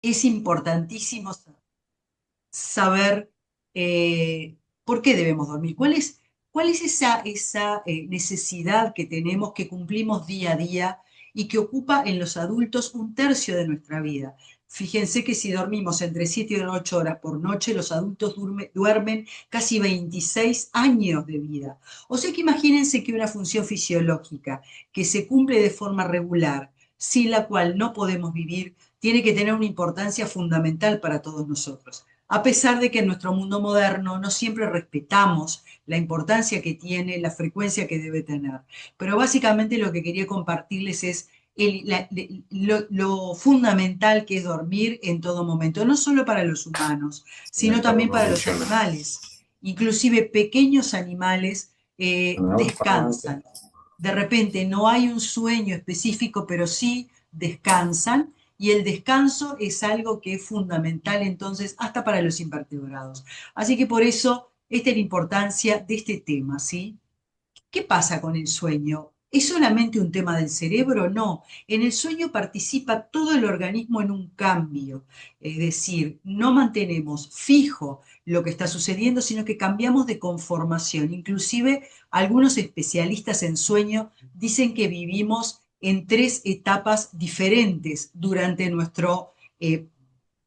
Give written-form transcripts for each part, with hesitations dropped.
es importantísimo saber por qué debemos dormir, cuál es esa necesidad que tenemos, que cumplimos día a día y que ocupa en los adultos un tercio de nuestra vida. Fíjense que si dormimos entre 7 y 8 horas por noche, los adultos duermen casi 26 años de vida. O sea que imagínense que una función fisiológica que se cumple de forma regular, sin la cual no podemos vivir, tiene que tener una importancia fundamental para todos nosotros. A pesar de que en nuestro mundo moderno no siempre respetamos la importancia que tiene, la frecuencia que debe tener. Pero básicamente lo que quería compartirles es lo fundamental que es dormir en todo momento, no solo para los humanos, sino Mental también no para los funciona. animales. Inclusive pequeños animales No, descansan. De repente no hay un sueño específico, pero sí descansan y el descanso es algo que es fundamental entonces hasta para los invertebrados. Así que por eso esta es la importancia de este tema, ¿sí? ¿Qué pasa con el sueño? ¿Es solamente un tema del cerebro? No. En el sueño participa todo el organismo en un cambio. Es decir, no mantenemos fijo lo que está sucediendo, sino que cambiamos de conformación. Inclusive algunos especialistas en sueño dicen que vivimos en tres etapas diferentes durante nuestro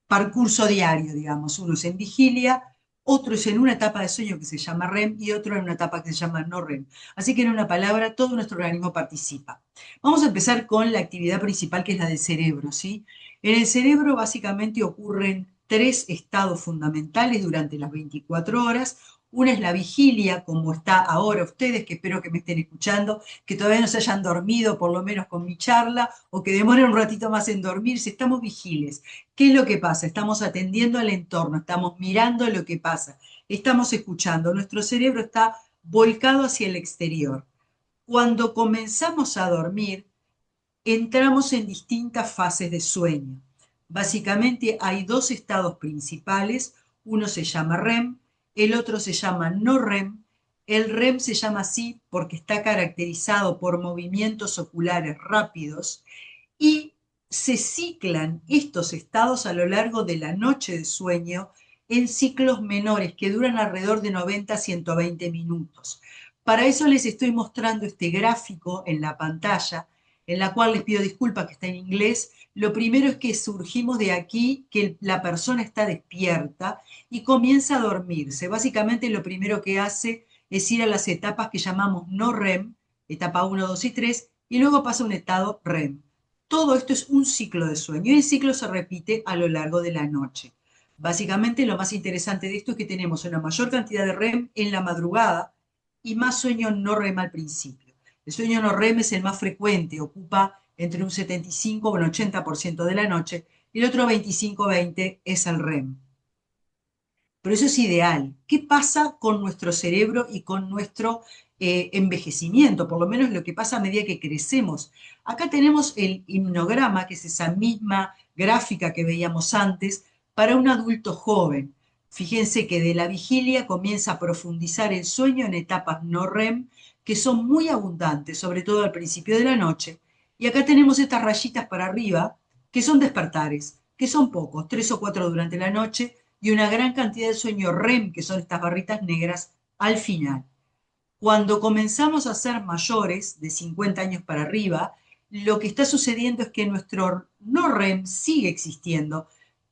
percurso diario, digamos. Uno es en vigilia, otro es en una etapa de sueño que se llama REM y otro en una etapa que se llama no REM. Así que en una palabra, todo nuestro organismo participa. Vamos a empezar con la actividad principal que es la del cerebro, ¿sí? En el cerebro básicamente ocurren tres estados fundamentales durante las 24 horas. Una es la vigilia, como está ahora ustedes, que espero que me estén escuchando, que todavía no se hayan dormido, por lo menos con mi charla, o que demoren un ratito más en dormirse. Estamos vigiles. ¿Qué es lo que pasa? Estamos atendiendo al entorno, estamos mirando lo que pasa, estamos escuchando. Nuestro cerebro está volcado hacia el exterior. Cuando comenzamos a dormir, entramos en distintas fases de sueño. Básicamente hay dos estados principales, uno se llama REM, el otro se llama no REM. El REM se llama así porque está caracterizado por movimientos oculares rápidos y se ciclan estos estados a lo largo de la noche de sueño en ciclos menores que duran alrededor de 90 a 120 minutos. Para eso les estoy mostrando este gráfico en la pantalla, en la cual les pido disculpas que está en inglés. Lo primero es que surgimos de aquí, que la persona está despierta y comienza a dormirse. Básicamente lo primero que hace es ir a las etapas que llamamos no REM, etapa 1, 2 y 3, y luego pasa a un estado REM. Todo esto es un ciclo de sueño y el ciclo se repite a lo largo de la noche. Básicamente lo más interesante de esto es que tenemos una mayor cantidad de REM en la madrugada y más sueño no REM al principio. El sueño no REM es el más frecuente, ocupa entre un 75 y un 80% de la noche y el otro 25-20 es el REM. Pero eso es ideal. ¿Qué pasa con nuestro cerebro y con nuestro envejecimiento? Por lo menos lo que pasa a medida que crecemos. Acá tenemos el himnograma, que es esa misma gráfica que veíamos antes, para un adulto joven. Fíjense que de la vigilia comienza a profundizar el sueño en etapas no REM, que son muy abundantes, sobre todo al principio de la noche. Y acá tenemos estas rayitas para arriba, que son despertares, que son pocos, tres o cuatro durante la noche y una gran cantidad de sueño REM, que son estas barritas negras, al final. Cuando comenzamos a ser mayores, de 50 años para arriba, lo que está sucediendo es que nuestro no REM sigue existiendo,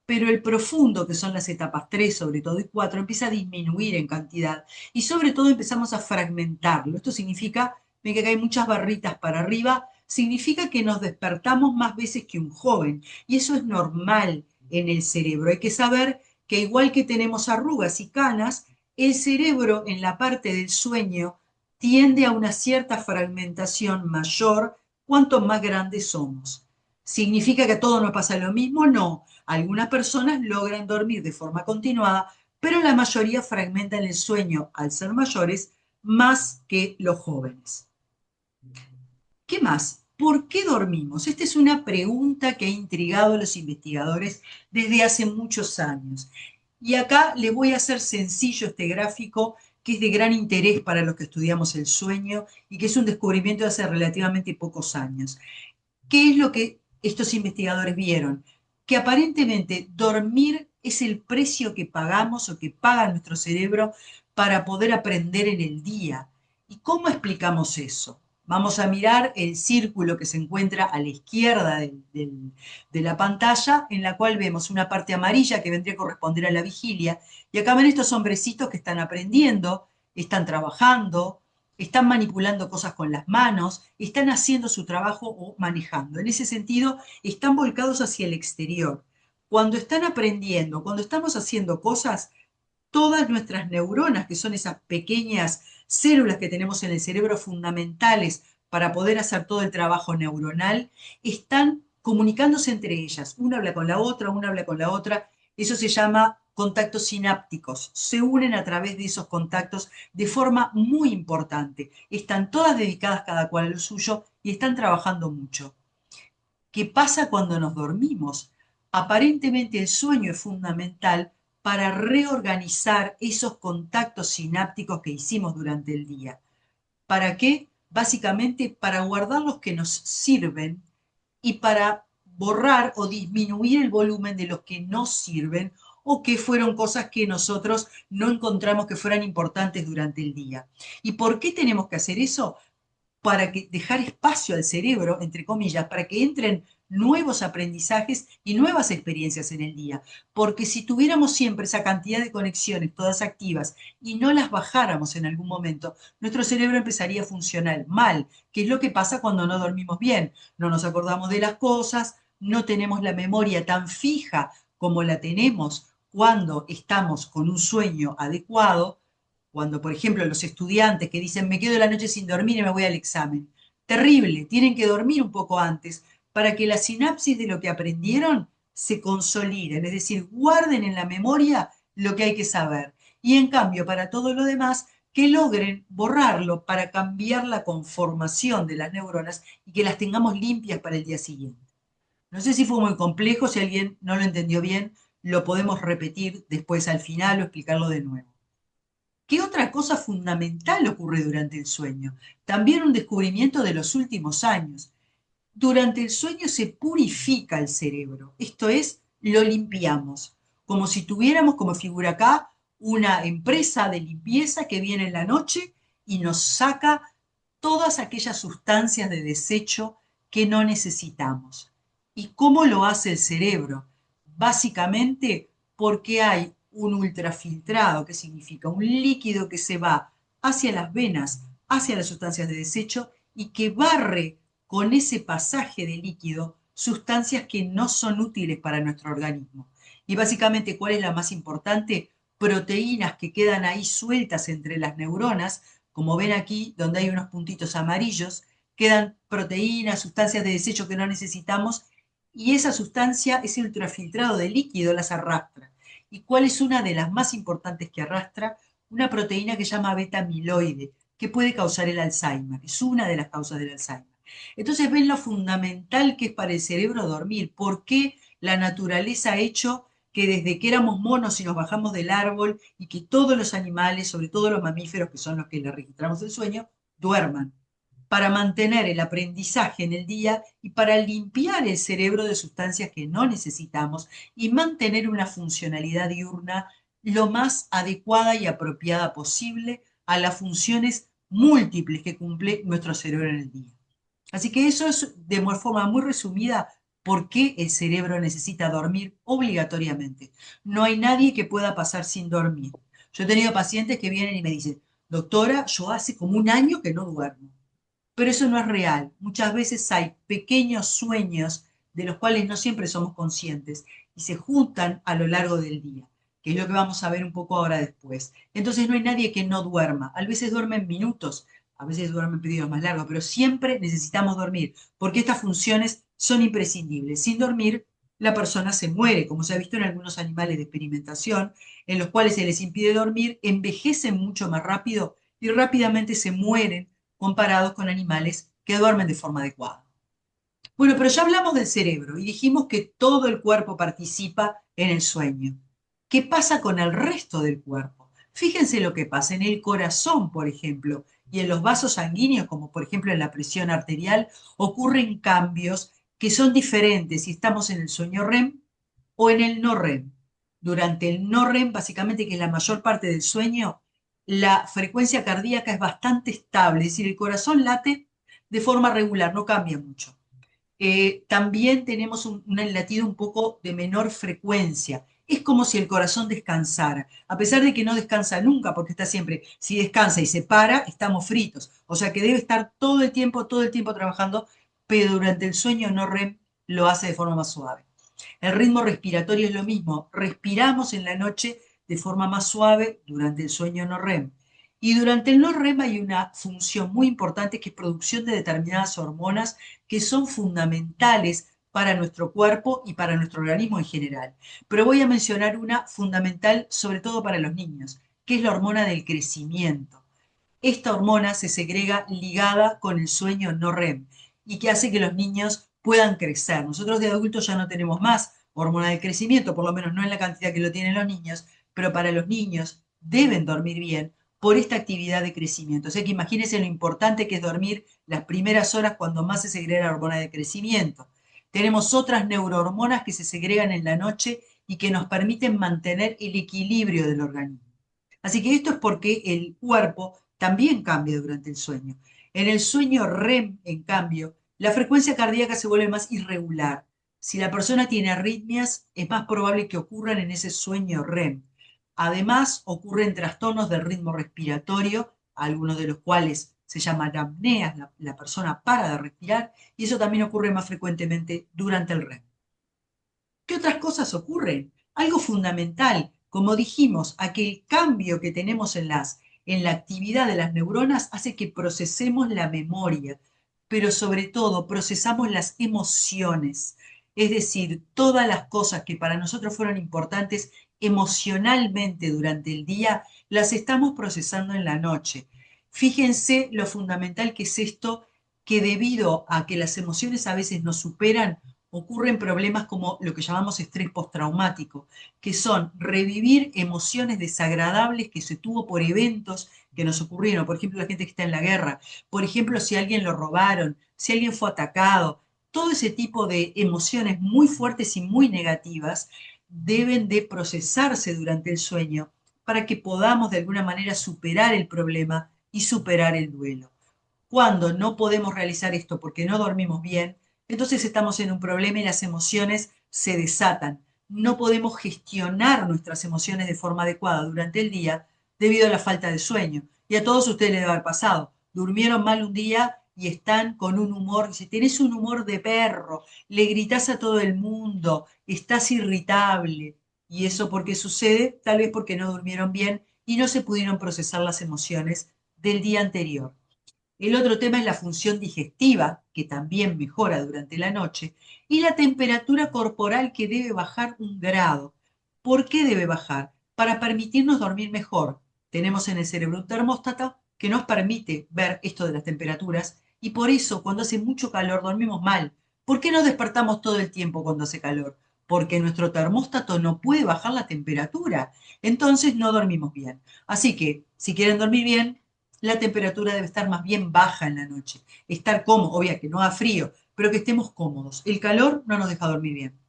pero el profundo, que son las etapas 3 sobre todo y 4 empieza a disminuir en cantidad y sobre todo empezamos a fragmentarlo. Esto significa, ven que hay muchas barritas para arriba, significa que nos despertamos más veces que un joven y eso es normal en el cerebro. Hay que saber que igual que tenemos arrugas y canas, el cerebro en la parte del sueño tiende a una cierta fragmentación mayor cuanto más grandes somos. ¿Significa que a todos nos pasa lo mismo? No. Algunas personas logran dormir de forma continuada, pero la mayoría fragmentan el sueño al ser mayores más que los jóvenes. ¿Qué más? ¿Por qué dormimos? Esta es una pregunta que ha intrigado a los investigadores desde hace muchos años. Y acá les voy a hacer sencillo este gráfico que es de gran interés para los que estudiamos el sueño y que es un descubrimiento de hace relativamente pocos años. ¿Qué es lo que estos investigadores vieron? que aparentemente dormir es el precio que pagamos o que paga nuestro cerebro para poder aprender en el día. ¿Y cómo explicamos eso? Vamos a mirar el círculo que se encuentra a la izquierda de la pantalla, en la cual vemos una parte amarilla que vendría a corresponder a la vigilia, y acá ven estos hombrecitos que están aprendiendo, están trabajando, están manipulando cosas con las manos, están haciendo su trabajo o manejando. En ese sentido, están volcados hacia el exterior. Cuando están aprendiendo, cuando estamos haciendo cosas, todas nuestras neuronas, que son esas pequeñas células que tenemos en el cerebro fundamentales para poder hacer todo el trabajo neuronal, están comunicándose entre ellas. Una habla con la otra, una habla con la otra. Eso se llama contactos sinápticos. Se unen a través de esos contactos de forma muy importante. Están todas dedicadas cada cual a lo suyo y están trabajando mucho. ¿Qué pasa cuando nos dormimos? Aparentemente el sueño es fundamental para reorganizar esos contactos sinápticos que hicimos durante el día. ¿Para qué? Básicamente para guardar los que nos sirven y para borrar o disminuir el volumen de los que no sirven o que fueron cosas que nosotros no encontramos que fueran importantes durante el día. ¿Y por qué tenemos que hacer eso? Para que, dejar espacio al cerebro, entre comillas, para que entren nuevos aprendizajes y nuevas experiencias en el día. Porque si tuviéramos siempre esa cantidad de conexiones todas activas y no las bajáramos en algún momento, nuestro cerebro empezaría a funcionar mal, que es lo que pasa cuando no dormimos bien. No nos acordamos de las cosas, no tenemos la memoria tan fija como la tenemos cuando estamos con un sueño adecuado, cuando, por ejemplo, los estudiantes que dicen, me quedo la noche sin dormir y me voy al examen. Terrible, tienen que dormir un poco antes para que la sinapsis de lo que aprendieron se consoliden, es decir, guarden en la memoria lo que hay que saber. Y en cambio, para todo lo demás, que logren borrarlo para cambiar la conformación de las neuronas y que las tengamos limpias para el día siguiente. No sé si fue muy complejo, si alguien no lo entendió bien, lo podemos repetir después al final o explicarlo de nuevo. ¿Qué otra cosa fundamental ocurre durante el sueño? También un descubrimiento de los últimos años. Durante el sueño se purifica el cerebro, esto es, lo limpiamos, como si tuviéramos, como figura acá, una empresa de limpieza que viene en la noche y nos saca todas aquellas sustancias de desecho que no necesitamos. ¿Y cómo lo hace el cerebro? Básicamente porque hay un ultrafiltrado, que significa un líquido que se va hacia las venas, hacia las sustancias de desecho y que barre con ese pasaje de líquido sustancias que no son útiles para nuestro organismo. Y básicamente, ¿cuál es la más importante? Proteínas que quedan ahí sueltas entre las neuronas, como ven aquí, donde hay unos puntitos amarillos, quedan proteínas, sustancias de desecho que no necesitamos, y esa sustancia, ese ultrafiltrado de líquido, las arrastra. ¿Y cuál es una de las más importantes que arrastra? Una proteína que se llama beta-amiloide, que puede causar el Alzheimer. Es una de las causas del Alzheimer. Entonces ven lo fundamental que es para el cerebro dormir. ¿Por qué la naturaleza ha hecho que desde que éramos monos y nos bajamos del árbol y que todos los animales, sobre todo los mamíferos, que son los que le registramos el sueño, duerman? Para mantener el aprendizaje en el día y para limpiar el cerebro de sustancias que no necesitamos y mantener una funcionalidad diurna lo más adecuada y apropiada posible a las funciones múltiples que cumple nuestro cerebro en el día. Así que eso es de forma muy resumida por qué el cerebro necesita dormir obligatoriamente. No hay nadie que pueda pasar sin dormir. Yo he tenido pacientes que vienen y me dicen, doctora, yo hace como un año que no duermo. Pero eso no es real. Muchas veces hay pequeños sueños de los cuales no siempre somos conscientes y se juntan a lo largo del día, que es lo que vamos a ver un poco ahora después. Entonces no hay nadie que no duerma. A veces duermen minutos, a veces duermen periodos más largos, pero siempre necesitamos dormir, porque estas funciones son imprescindibles. Sin dormir, la persona se muere, como se ha visto en algunos animales de experimentación, en los cuales se les impide dormir, envejecen mucho más rápido y rápidamente se mueren comparados con animales que duermen de forma adecuada. Bueno, pero ya hablamos del cerebro y dijimos que todo el cuerpo participa en el sueño. ¿Qué pasa con el resto del cuerpo? Fíjense lo que pasa en el corazón, por ejemplo, y en los vasos sanguíneos, como por ejemplo en la presión arterial, ocurren cambios que son diferentes si estamos en el sueño REM o en el no REM. Durante el no REM, básicamente, que es la mayor parte del sueño, la frecuencia cardíaca es bastante estable, es decir, el corazón late de forma regular, no cambia mucho. También tenemos un latido un poco de menor frecuencia. Es como si el corazón descansara, a pesar de que no descansa nunca, porque está siempre, si descansa y se para, estamos fritos. O sea que debe estar todo el tiempo trabajando, pero durante el sueño no REM lo hace de forma más suave. El ritmo respiratorio es lo mismo. Respiramos en la noche de forma más suave durante el sueño no REM. Y durante el no REM hay una función muy importante que es producción de determinadas hormonas que son fundamentales para nuestro cuerpo y para nuestro organismo en general. Pero voy a mencionar una fundamental sobre todo para los niños, que es la hormona del crecimiento. Esta hormona se segrega ligada con el sueño no REM y que hace que los niños puedan crecer. Nosotros de adultos ya no tenemos más hormona del crecimiento, por lo menos no en la cantidad que lo tienen los niños, pero para los niños deben dormir bien por esta actividad de crecimiento. O sea que imagínense lo importante que es dormir las primeras horas cuando más se segrega la hormona de crecimiento. Tenemos otras neurohormonas que se segregan en la noche y que nos permiten mantener el equilibrio del organismo. Así que esto es porque el cuerpo también cambia durante el sueño. En el sueño REM, en cambio, la frecuencia cardíaca se vuelve más irregular. Si la persona tiene arritmias, es más probable que ocurran en ese sueño REM. Además, ocurren trastornos del ritmo respiratorio, algunos de los cuales se llaman apneas, la persona para de respirar, y eso también ocurre más frecuentemente durante el REM. ¿Qué otras cosas ocurren? Algo fundamental, como dijimos, aquel cambio que tenemos en la actividad de las neuronas hace que procesemos la memoria, pero sobre todo procesamos las emociones. Es decir, todas las cosas que para nosotros fueron importantes emocionalmente durante el día, las estamos procesando en la noche. Fíjense lo fundamental que es esto, que debido a que las emociones a veces nos superan, ocurren problemas como lo que llamamos estrés postraumático, que son revivir emociones desagradables que se tuvo por eventos que nos ocurrieron. Por ejemplo, la gente que está en la guerra. Por ejemplo, si a alguien lo robaron, si alguien fue atacado. Todo ese tipo de emociones muy fuertes y muy negativas deben de procesarse durante el sueño para que podamos de alguna manera superar el problema y superar el duelo. Cuando no podemos realizar esto porque no dormimos bien, entonces estamos en un problema y las emociones se desatan. No podemos gestionar nuestras emociones de forma adecuada durante el día debido a la falta de sueño. Y a todos ustedes les debe haber pasado. Durmieron mal un día y están con un humor, si tenés un humor de perro, le gritás a todo el mundo, estás irritable. ¿Y eso por qué sucede? Tal vez porque no durmieron bien y no se pudieron procesar las emociones del día anterior. El otro tema es la función digestiva, que también mejora durante la noche, y la temperatura corporal que debe bajar 1 grado. ¿Por qué debe bajar? Para permitirnos dormir mejor. Tenemos en el cerebro un termóstato que nos permite ver esto de las temperaturas y por eso cuando hace mucho calor dormimos mal. ¿Por qué nos despertamos todo el tiempo cuando hace calor? Porque nuestro termóstato no puede bajar la temperatura. Entonces no dormimos bien. Así que si quieren dormir bien, la temperatura debe estar más bien baja en la noche. Estar cómodo, obvio que no haga frío, pero que estemos cómodos. El calor no nos deja dormir bien.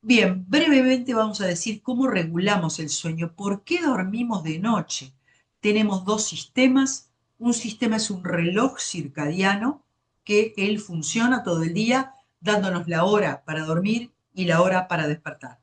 Bien, brevemente vamos a decir cómo regulamos el sueño. ¿Por qué dormimos de noche? Tenemos dos sistemas. Un sistema es un reloj circadiano, que él funciona todo el día dándonos la hora para dormir y la hora para despertar.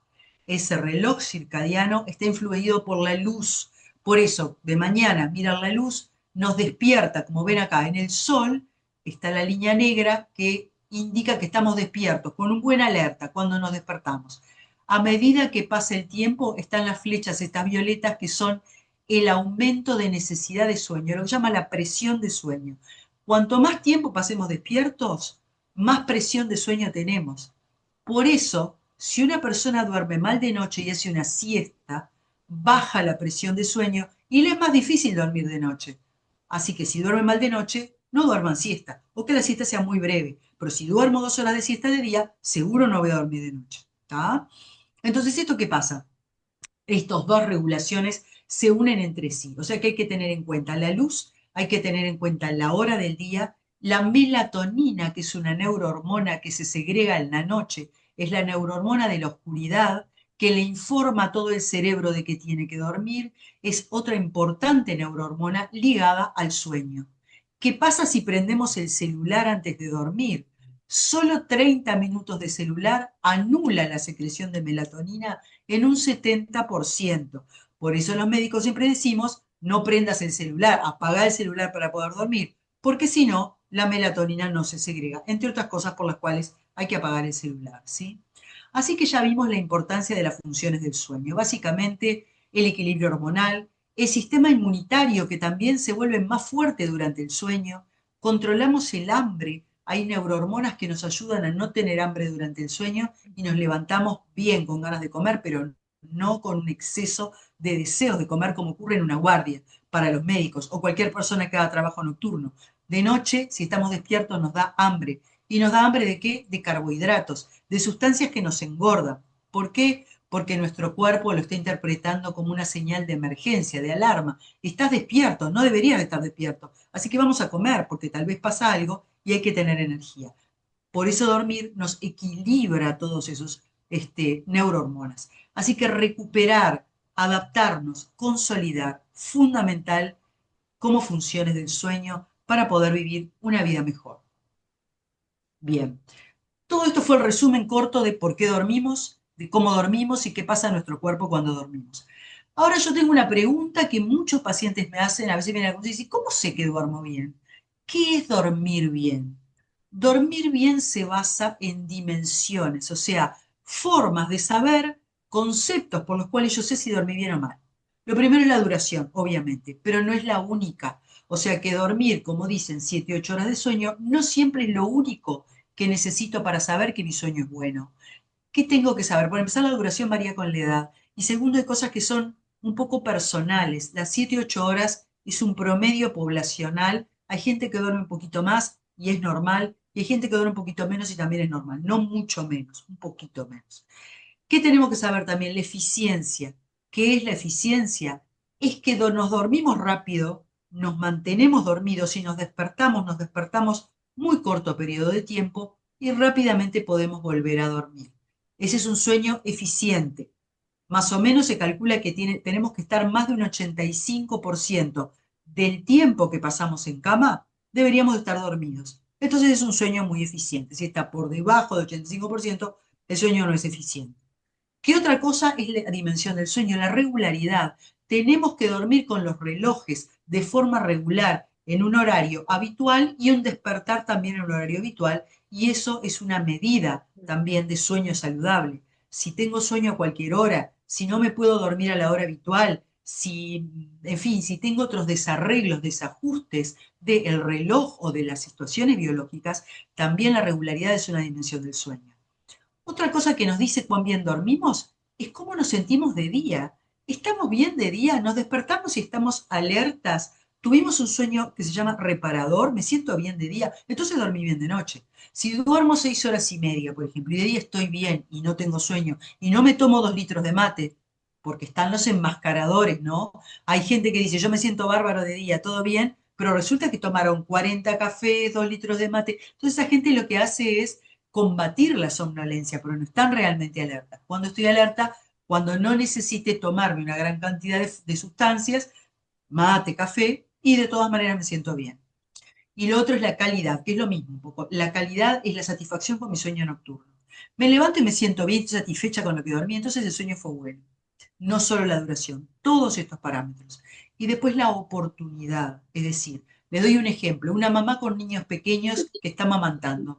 Ese reloj circadiano está influido por la luz. Por eso, de mañana, mirar la luz nos despierta, como ven acá, en el sol está la línea negra que indica que estamos despiertos, con un buen alerta cuando nos despertamos. A medida que pasa el tiempo, están las flechas, estas violetas, que son el aumento de necesidad de sueño, lo que llama la presión de sueño. Cuanto más tiempo pasemos despiertos, más presión de sueño tenemos. Por eso, si una persona duerme mal de noche y hace una siesta, baja la presión de sueño y le es más difícil dormir de noche. Así que si duermen mal de noche, no duerman siesta, o que la siesta sea muy breve. Pero si duermo 2 horas de siesta de día, seguro no voy a dormir de noche. ¿Tá? Entonces, ¿esto qué pasa? Estas dos regulaciones se unen entre sí. O sea que hay que tener en cuenta la luz, hay que tener en cuenta la hora del día, la melatonina, que es una neurohormona que se segrega en la noche, es la neurohormona de la oscuridad que le informa a todo el cerebro de que tiene que dormir. Es otra importante neurohormona ligada al sueño. ¿Qué pasa si prendemos el celular antes de dormir? Solo 30 minutos de celular anula la secreción de melatonina en un 70%. Por eso los médicos siempre decimos, no prendas el celular, apaga el celular para poder dormir, porque si no, la melatonina no se segrega, entre otras cosas por las cuales hay que apagar el celular, ¿sí? Así que ya vimos la importancia de las funciones del sueño. Básicamente, el equilibrio hormonal, el sistema inmunitario que también se vuelve más fuerte durante el sueño, controlamos el hambre, hay neurohormonas que nos ayudan a no tener hambre durante el sueño y nos levantamos bien con ganas de comer, pero no con un exceso de deseos de comer como ocurre en una guardia para los médicos o cualquier persona que haga trabajo nocturno. De noche, si estamos despiertos, nos da hambre. ¿Y nos da hambre de qué? De carbohidratos, de sustancias que nos engordan. ¿Por qué? Porque nuestro cuerpo lo está interpretando como una señal de emergencia, de alarma. Estás despierto, no deberías estar despierto. Así que vamos a comer porque tal vez pasa algo y hay que tener energía. Por eso dormir nos equilibra todos esos neurohormonas. Así que recuperar, adaptarnos, consolidar, fundamental como funciones del sueño para poder vivir una vida mejor. Bien, todo esto fue el resumen corto de por qué dormimos, de cómo dormimos y qué pasa en nuestro cuerpo cuando dormimos. Ahora yo tengo una pregunta que muchos pacientes me hacen, a veces vienen a consulta y dicen, ¿cómo sé que duermo bien? ¿Qué es dormir bien? Dormir bien se basa en dimensiones, o sea, formas de saber, conceptos por los cuales yo sé si dormí bien o mal. Lo primero es la duración, obviamente, pero no es la única. O sea que dormir, como dicen, 7, 8 horas de sueño, no siempre es lo único que necesito para saber que mi sueño es bueno. ¿Qué tengo que saber? Por empezar, la duración varía con la edad. Y segundo, hay cosas que son un poco personales. Las 7 8 horas es un promedio poblacional. Hay gente que duerme un poquito más y es normal. Y hay gente que duerme un poquito menos y también es normal. No mucho menos, un poquito menos. ¿Qué tenemos que saber también? La eficiencia. ¿Qué es la eficiencia? Es que nos dormimos rápido, nos mantenemos dormidos y nos despertamos muy corto periodo de tiempo y rápidamente podemos volver a dormir. Ese es un sueño eficiente. Más o menos se calcula que tenemos que estar más de un 85% del tiempo que pasamos en cama, deberíamos de estar dormidos. Entonces es un sueño muy eficiente. Si está por debajo del 85%, el sueño no es eficiente. ¿Qué otra cosa es la dimensión del sueño? La regularidad. Tenemos que dormir con los relojes de forma regular en un horario habitual y un despertar también en un horario habitual, y eso es una medida también de sueño saludable. Si tengo sueño a cualquier hora, si no me puedo dormir a la hora habitual, si, en fin, si tengo otros desarreglos, desajustes del reloj o de las situaciones biológicas, también la regularidad es una dimensión del sueño. Otra cosa que nos dice cuán bien dormimos es cómo nos sentimos de día. ¿Estamos bien de día? ¿Nos despertamos y estamos alertas? ¿Tuvimos un sueño que se llama reparador? ¿Me siento bien de día? Entonces dormí bien de noche. Si duermo 6 horas y media, por ejemplo, y de día estoy bien y no tengo sueño y no me tomo 2 litros de mate, porque están los enmascaradores, ¿no? Hay gente que dice, yo me siento bárbaro de día, todo bien, pero resulta que tomaron 40 cafés, 2 litros de mate. Entonces esa gente lo que hace es combatir la somnolencia, pero no están realmente alerta. Cuando estoy alerta, cuando no necesite tomarme una gran cantidad de sustancias, mate, café, y de todas maneras me siento bien. Y lo otro es la calidad, que es lo mismo un poco. La calidad es la satisfacción con mi sueño nocturno. Me levanto y me siento bien, satisfecha con lo que dormí, entonces el sueño fue bueno. No solo la duración, todos estos parámetros. Y después la oportunidad, es decir, le doy un ejemplo, una mamá con niños pequeños que está mamantando.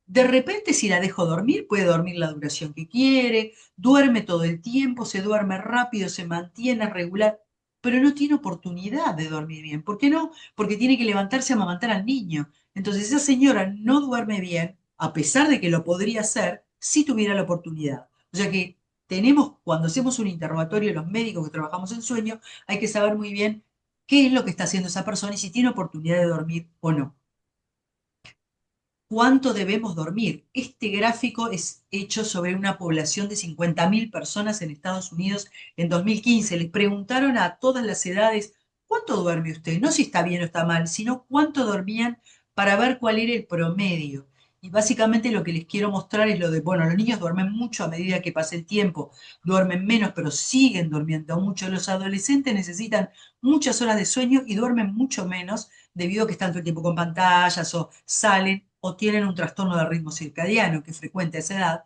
De repente, si la dejo dormir, puede dormir la duración que quiere, duerme todo el tiempo, se duerme rápido, se mantiene regular, pero no tiene oportunidad de dormir bien. ¿Por qué no? Porque tiene que levantarse a amamantar al niño. Entonces, esa señora no duerme bien, a pesar de que lo podría hacer si tuviera la oportunidad. O sea que tenemos, cuando hacemos un interrogatorio, los médicos que trabajamos en sueño, hay que saber muy bien qué es lo que está haciendo esa persona y si tiene oportunidad de dormir o no. ¿Cuánto debemos dormir? Este gráfico es hecho sobre una población de 50.000 personas en Estados Unidos en 2015. Les preguntaron a todas las edades, ¿cuánto duerme usted? No si está bien o está mal, sino cuánto dormían para ver cuál era el promedio. Y básicamente lo que les quiero mostrar es lo de, bueno, los niños duermen mucho a medida que pasa el tiempo, duermen menos, pero siguen durmiendo mucho. Los adolescentes necesitan muchas horas de sueño y duermen mucho menos debido a que están todo el tiempo con pantallas o salen o tienen un trastorno del ritmo circadiano que es frecuente a esa edad.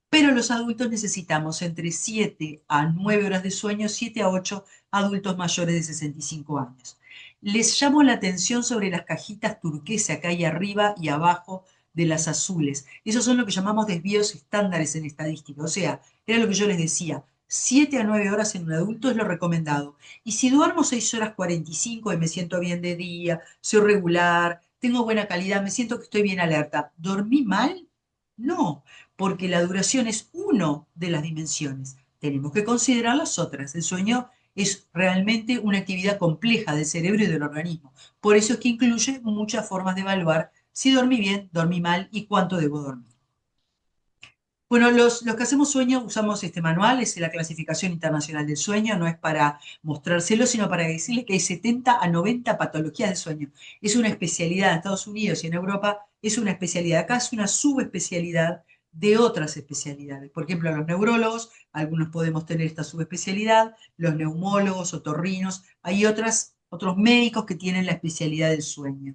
Pero los adultos necesitamos entre 7 a 9 horas de sueño, 7 a 8 adultos mayores de 65 años. Les llamo la atención sobre las cajitas turquesa que hay arriba y abajo de las azules. Esos son lo que llamamos desvíos estándares en estadística. O sea, era lo que yo les decía, 7 a 9 horas en un adulto es lo recomendado. Y si duermo 6 horas 45 y me siento bien de día, soy regular, tengo buena calidad, me siento que estoy bien alerta, ¿dormí mal? No, porque la duración es uno de las dimensiones. Tenemos que considerar las otras. El sueño es realmente una actividad compleja del cerebro y del organismo. Por eso es que incluye muchas formas de evaluar si dormí bien, dormí mal y cuánto debo dormir. Bueno, los que hacemos sueño usamos este manual, es la clasificación internacional del sueño, no es para mostrárselo, sino para decirles que hay 70 a 90 patologías del sueño. Es una especialidad en Estados Unidos y en Europa, es una especialidad. Acá es una subespecialidad de otras especialidades. Por ejemplo, los neurólogos, algunos podemos tener esta subespecialidad, los neumólogos, otorrinos, hay otros médicos que tienen la especialidad del sueño.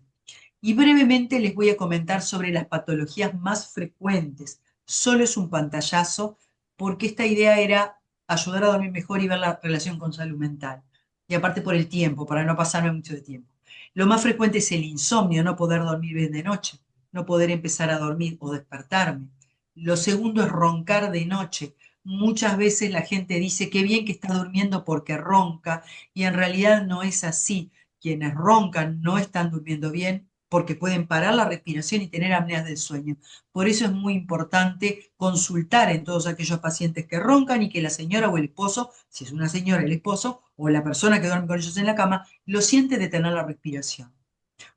Y brevemente les voy a comentar sobre las patologías más frecuentes. Solo es un pantallazo porque esta idea era ayudar a dormir mejor y ver la relación con salud mental. Y aparte por el tiempo, para no pasarme mucho de tiempo. Lo más frecuente es el insomnio, no poder dormir bien de noche, no poder empezar a dormir o despertarme. Lo segundo es roncar de noche. Muchas veces la gente dice qué bien que está durmiendo porque ronca y en realidad no es así. Quienes roncan no están durmiendo bien porque pueden parar la respiración y tener apneas del sueño. Por eso es muy importante consultar en todos aquellos pacientes que roncan y que la señora o el esposo, si es una señora, el esposo o la persona que duerme con ellos en la cama, lo siente detener la respiración.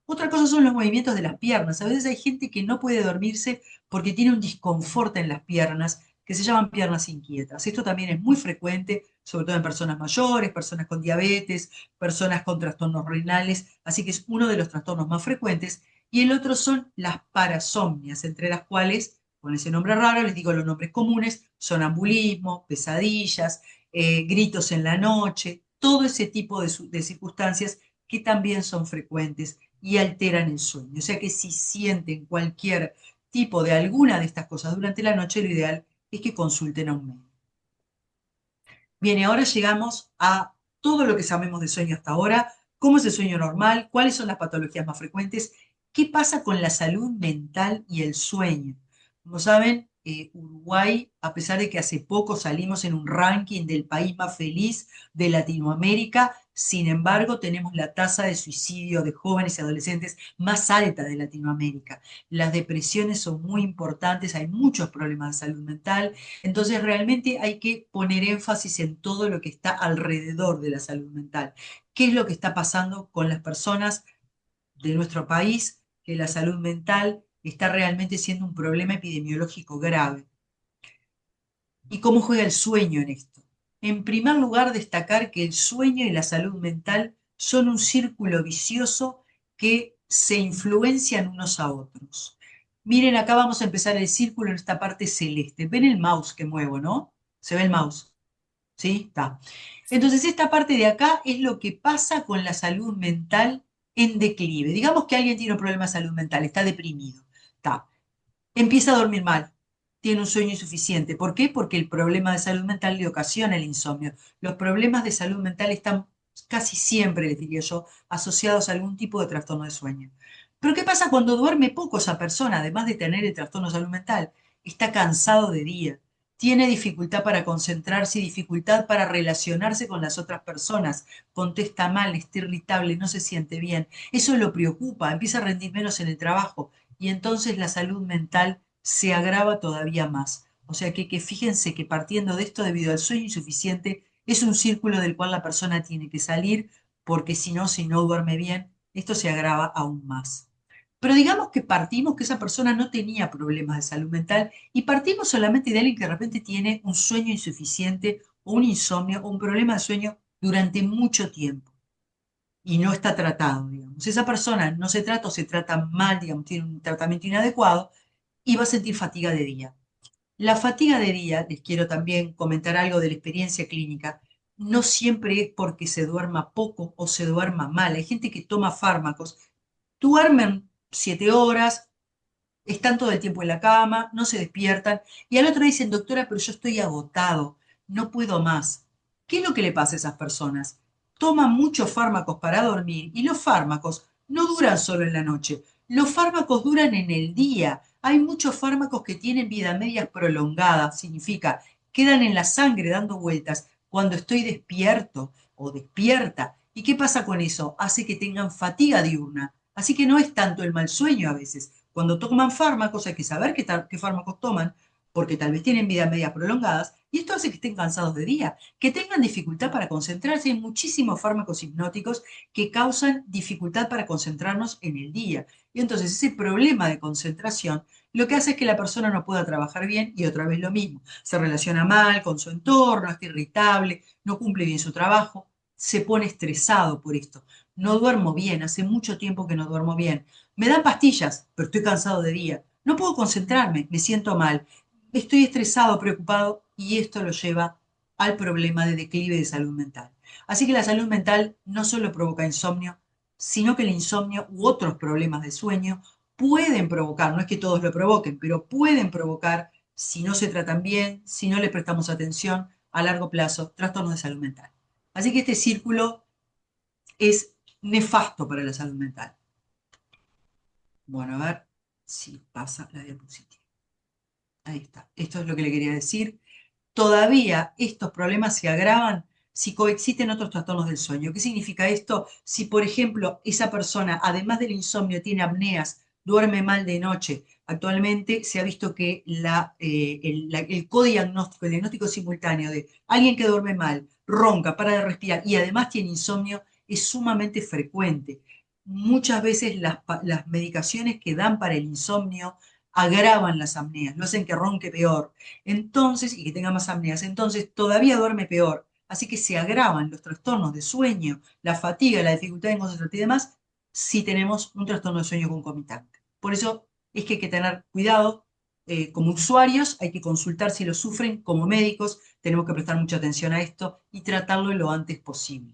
Otra cosa son los movimientos de las piernas. A veces hay gente que no puede dormirse porque tiene un disconfort en las piernas que se llaman piernas inquietas. Esto también es muy frecuente, sobre todo en personas mayores, personas con diabetes, personas con trastornos renales, así que es uno de los trastornos más frecuentes. Y el otro son las parasomnias, entre las cuales, con ese nombre raro, les digo los nombres comunes, sonambulismo, pesadillas, gritos en la noche, todo ese tipo de circunstancias que también son frecuentes y alteran el sueño. O sea que si sienten cualquier tipo de alguna de estas cosas durante la noche, lo ideal es que consulten a un médico. Bien, y ahora llegamos a todo lo que sabemos de sueño hasta ahora, cómo es el sueño normal, cuáles son las patologías más frecuentes, qué pasa con la salud mental y el sueño. Como saben, Uruguay, a pesar de que hace poco salimos en un ranking del país más feliz de Latinoamérica, sin embargo, tenemos la tasa de suicidio de jóvenes y adolescentes más alta de Latinoamérica. Las depresiones son muy importantes, hay muchos problemas de salud mental, entonces realmente hay que poner énfasis en todo lo que está alrededor de la salud mental. ¿Qué es lo que está pasando con las personas de nuestro país? Que la salud mental está realmente siendo un problema epidemiológico grave. ¿Y cómo juega el sueño en esto? En primer lugar, destacar que el sueño y la salud mental son un círculo vicioso que se influencian unos a otros. Miren, acá vamos a empezar el círculo en esta parte celeste. ¿Ven el mouse que muevo, no? ¿Se ve el mouse? ¿Sí? Está. Entonces, esta parte de acá es lo que pasa con la salud mental en declive. Digamos que alguien tiene un problema de salud mental, está deprimido. Está. Empieza a dormir mal, tiene un sueño insuficiente. ¿Por qué? Porque el problema de salud mental le ocasiona el insomnio. Los problemas de salud mental están casi siempre, les diría yo, asociados a algún tipo de trastorno de sueño. Pero ¿qué pasa cuando duerme poco esa persona, además de tener el trastorno de salud mental? Está cansado de día, tiene dificultad para concentrarse y dificultad para relacionarse con las otras personas, contesta mal, está irritable, no se siente bien. Eso lo preocupa, empieza a rendir menos en el trabajo y entonces la salud mental se agrava todavía más. O sea que fíjense que partiendo de esto, debido al sueño insuficiente, es un círculo del cual la persona tiene que salir, porque si no duerme bien, esto se agrava aún más. Pero digamos que partimos que esa persona no tenía problemas de salud mental y partimos solamente de alguien que de repente tiene un sueño insuficiente o un insomnio o un problema de sueño durante mucho tiempo y no está tratado, digamos. Esa persona no se trata o se trata mal, digamos, tiene un tratamiento inadecuado, y va a sentir fatiga de día. La fatiga de día, les quiero también comentar algo de la experiencia clínica, no siempre es porque se duerma poco o se duerma mal. Hay gente que toma fármacos, duermen 7 horas, están todo el tiempo en la cama, no se despiertan y al otro día dicen, doctora, pero yo estoy agotado, no puedo más. ¿Qué es lo que le pasa a esas personas? Toman muchos fármacos para dormir y los fármacos no duran solo en la noche, los fármacos duran en el día. Hay muchos fármacos que tienen vida media prolongada, significa, quedan en la sangre dando vueltas cuando estoy despierto o despierta. ¿Y qué pasa con eso? Hace que tengan fatiga diurna. Así que no es tanto el mal sueño a veces. Cuando toman fármacos hay que saber qué fármacos toman, porque tal vez tienen vidas medias prolongadas, y esto hace que estén cansados de día, que tengan dificultad para concentrarse. Hay muchísimos fármacos hipnóticos que causan dificultad para concentrarnos en el día. Y entonces ese problema de concentración lo que hace es que la persona no pueda trabajar bien y otra vez lo mismo. Se relaciona mal con su entorno, está irritable, no cumple bien su trabajo, se pone estresado por esto. No duermo bien, hace mucho tiempo que no duermo bien. Me dan pastillas, pero estoy cansado de día. No puedo concentrarme, me siento mal. Estoy estresado, preocupado y esto lo lleva al problema de declive de salud mental. Así que la salud mental no solo provoca insomnio, sino que el insomnio u otros problemas de sueño pueden provocar, no es que todos lo provoquen, pero pueden provocar, si no se tratan bien, si no le prestamos atención a largo plazo, trastornos de salud mental. Así que este círculo es nefasto para la salud mental. Bueno, a ver si pasa la diapositiva. Ahí está. Esto es lo que le quería decir. Todavía estos problemas se agravan si coexisten otros trastornos del sueño. ¿Qué significa esto? Si, por ejemplo, esa persona, además del insomnio, tiene apneas, duerme mal de noche. Actualmente se ha visto que el codiagnóstico, el diagnóstico simultáneo de alguien que duerme mal, ronca, para de respirar y además tiene insomnio es sumamente frecuente. Muchas veces las medicaciones que dan para el insomnio agravan las apneas, lo hacen que ronque peor. Entonces, y que tenga más apneas, entonces todavía duerme peor. Así que se agravan los trastornos de sueño, la fatiga, la dificultad en concentrarte y demás, si tenemos un trastorno de sueño concomitante. Por eso es que hay que tener cuidado. Como usuarios, hay que consultar si lo sufren. Como médicos, tenemos que prestar mucha atención a esto y tratarlo lo antes posible.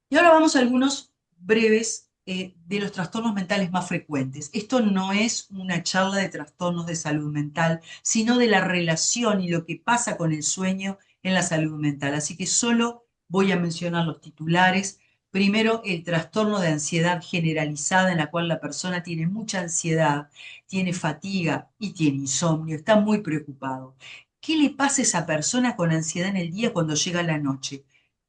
Y ahora vamos a algunos breves de los trastornos mentales más frecuentes. Esto no es una charla de trastornos de salud mental, sino de la relación y lo que pasa con el sueño en la salud mental. Así que solo voy a mencionar los titulares. Primero, el trastorno de ansiedad generalizada, en la cual la persona tiene mucha ansiedad, tiene fatiga y tiene insomnio, está muy preocupado. ¿Qué le pasa a esa persona con ansiedad en el día cuando llega la noche?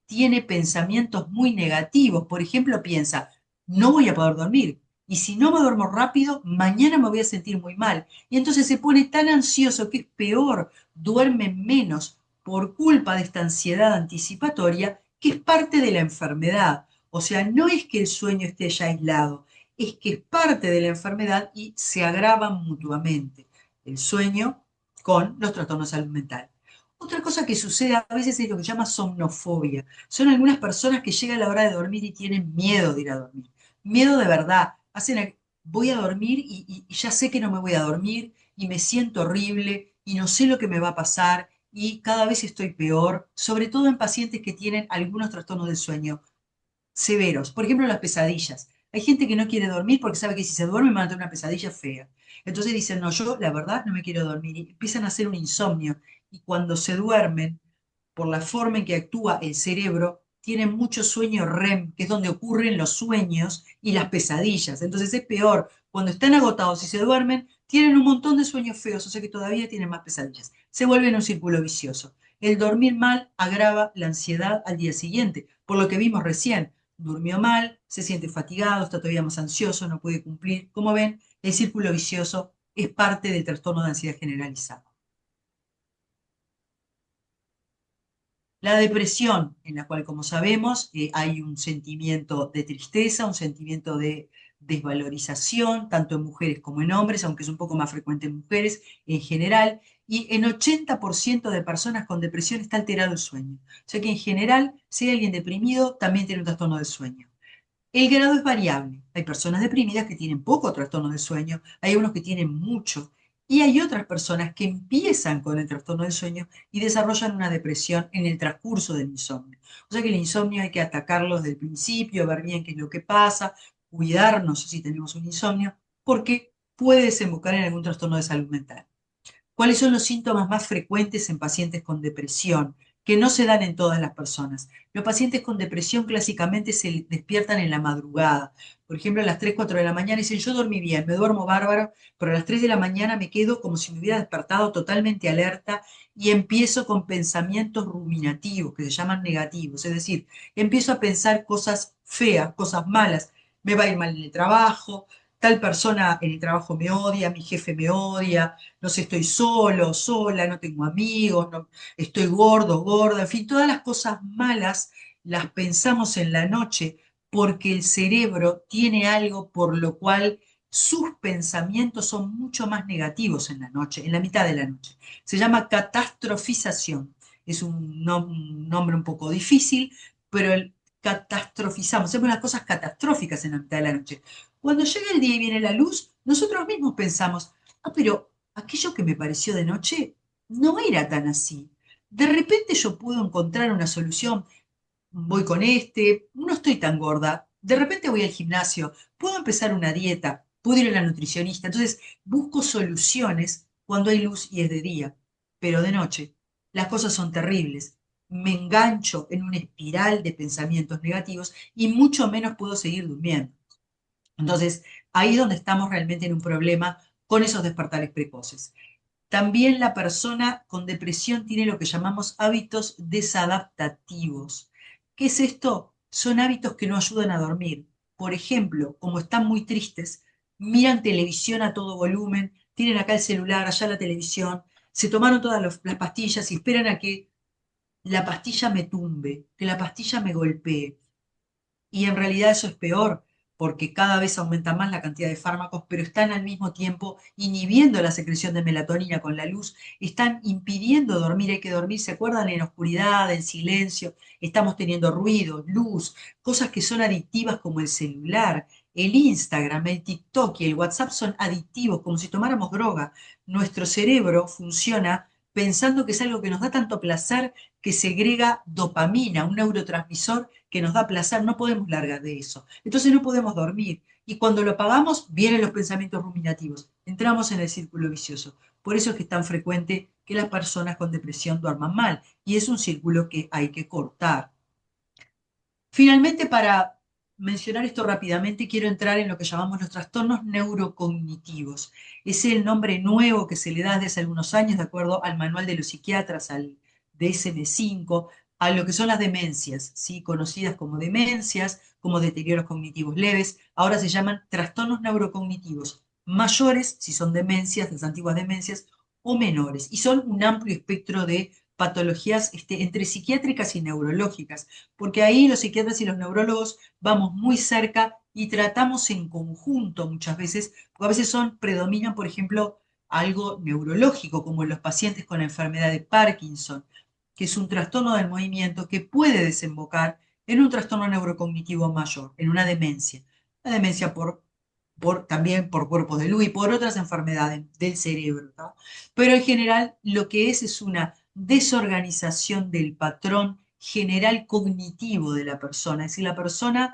Tiene pensamientos muy negativos. Por ejemplo, piensa, no voy a poder dormir. Y si no me duermo rápido, mañana me voy a sentir muy mal. Y entonces se pone tan ansioso que es peor, duerme menos por culpa de esta ansiedad anticipatoria, que es parte de la enfermedad. O sea, no es que el sueño esté ya aislado, es que es parte de la enfermedad y se agravan mutuamente el sueño con los trastornos de salud mental. Otra cosa que sucede a veces es lo que se llama somnofobia. Son algunas personas que llegan a la hora de dormir y tienen miedo de ir a dormir. Miedo de verdad. Voy a dormir y ya sé que no me voy a dormir y me siento horrible y no sé lo que me va a pasar y cada vez estoy peor, sobre todo en pacientes que tienen algunos trastornos del sueño severos. Por ejemplo, las pesadillas. Hay gente que no quiere dormir porque sabe que si se duerme van a tener una pesadilla fea. Entonces dicen, no, yo la verdad no me quiero dormir. Y empiezan a hacer un insomnio. Y cuando se duermen, por la forma en que actúa el cerebro, tienen mucho sueño REM, que es donde ocurren los sueños y las pesadillas. Entonces es peor. Cuando están agotados y se duermen, tienen un montón de sueños feos, o sea que todavía tienen más pesadillas. Se vuelve en un círculo vicioso. El dormir mal agrava la ansiedad al día siguiente, por lo que vimos recién durmió mal, se siente fatigado, está todavía más ansioso, no puede cumplir. Como ven, el círculo vicioso es parte del trastorno de ansiedad generalizado. La depresión, en la cual, como sabemos, hay un sentimiento de tristeza, un sentimiento de desvalorización, tanto en mujeres como en hombres, aunque es un poco más frecuente en mujeres en general, y en 80% de personas con depresión está alterado el sueño. O sea que en general, si hay alguien deprimido, también tiene un trastorno del sueño. El grado es variable. Hay personas deprimidas que tienen poco trastorno del sueño, hay unos que tienen mucho, y hay otras personas que empiezan con el trastorno del sueño y desarrollan una depresión en el transcurso del insomnio. O sea que el insomnio hay que atacarlo desde el principio, ver bien qué es lo que pasa, cuidarnos si tenemos un insomnio, porque puede desembocar en algún trastorno de salud mental. ¿Cuáles son los síntomas más frecuentes en pacientes con depresión? Que no se dan en todas las personas. Los pacientes con depresión clásicamente se despiertan en la madrugada. Por ejemplo, a las 3, 4 de la mañana dicen, yo dormí bien, me duermo bárbaro, pero a las 3 de la mañana me quedo como si me hubiera despertado totalmente alerta y empiezo con pensamientos ruminativos, que se llaman negativos. Es decir, empiezo a pensar cosas feas, cosas malas. Me va a ir mal en el trabajo, tal persona en el trabajo me odia, mi jefe me odia, no sé, estoy solo, sola, no tengo amigos, no, estoy gordo, gorda, en fin, todas las cosas malas las pensamos en la noche porque el cerebro tiene algo por lo cual sus pensamientos son mucho más negativos en la noche, en la mitad de la noche. Se llama catastrofización. Es un nombre un poco difícil, pero catastrofizamos, hacemos las cosas catastróficas en la mitad de la noche. Cuando llega el día y viene la luz, nosotros mismos pensamos, ah, pero aquello que me pareció de noche no era tan así. De repente yo puedo encontrar una solución. Voy con no estoy tan gorda. De repente voy al gimnasio, puedo empezar una dieta, puedo ir a la nutricionista. Entonces busco soluciones cuando hay luz y es de día. Pero de noche las cosas son terribles. Me engancho en una espiral de pensamientos negativos y mucho menos puedo seguir durmiendo. Entonces, ahí es donde estamos realmente en un problema con esos despertares precoces. También la persona con depresión tiene lo que llamamos hábitos desadaptativos. ¿Qué es esto? Son hábitos que no ayudan a dormir. Por ejemplo, como están muy tristes, miran televisión a todo volumen, tienen acá el celular, allá la televisión, se tomaron todas las pastillas y esperan a que la pastilla me tumbe, que la pastilla me golpee. Y en realidad eso es peor, porque cada vez aumenta más la cantidad de fármacos, pero están al mismo tiempo inhibiendo la secreción de melatonina con la luz, están impidiendo dormir, hay que dormir, ¿se acuerdan? En oscuridad, en silencio, estamos teniendo ruido, luz, cosas que son adictivas como el celular, el Instagram, el TikTok y el WhatsApp son adictivos, como si tomáramos droga. Nuestro cerebro funciona pensando que es algo que nos da tanto placer que segrega dopamina, un neurotransmisor que nos da placer, no podemos largar de eso. Entonces no podemos dormir. Y cuando lo apagamos, vienen los pensamientos ruminativos. Entramos en el círculo vicioso. Por eso es que es tan frecuente que las personas con depresión duerman mal. Y es un círculo que hay que cortar. Finalmente, para mencionar esto rápidamente, quiero entrar en lo que llamamos los trastornos neurocognitivos. Es el nombre nuevo que se le da desde hace algunos años, de acuerdo al manual de los psiquiatras, al DSM-5, a lo que son las demencias, ¿sí? Conocidas como demencias, como deterioros cognitivos leves. Ahora se llaman trastornos neurocognitivos mayores, si son demencias, las antiguas demencias, o menores. Y son un amplio espectro de patologías entre psiquiátricas y neurológicas, porque ahí los psiquiatras y los neurólogos vamos muy cerca y tratamos en conjunto muchas veces, porque a veces predominan, por ejemplo, algo neurológico, como en los pacientes con la enfermedad de Parkinson, que es un trastorno del movimiento que puede desembocar en un trastorno neurocognitivo mayor, en una demencia. La demencia también por cuerpos de luz y por otras enfermedades del cerebro, ¿tá? Pero en general lo que es una desorganización del patrón general cognitivo de la persona. Es decir, la persona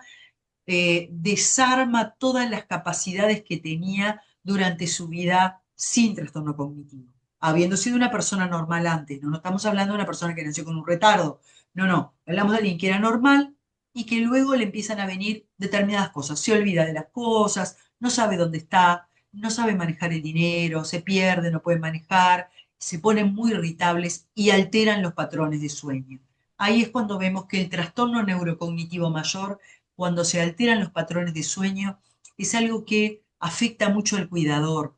desarma todas las capacidades que tenía durante su vida sin trastorno cognitivo, habiendo sido una persona normal antes. No, no estamos hablando de una persona que nació con un retardo. No, no. Hablamos de alguien que era normal y que luego le empiezan a venir determinadas cosas. Se olvida de las cosas, no sabe dónde está, no sabe manejar el dinero, se pierde, no puede manejar, se ponen muy irritables y alteran los patrones de sueño. Ahí es cuando vemos que el trastorno neurocognitivo mayor, cuando se alteran los patrones de sueño, es algo que afecta mucho al cuidador.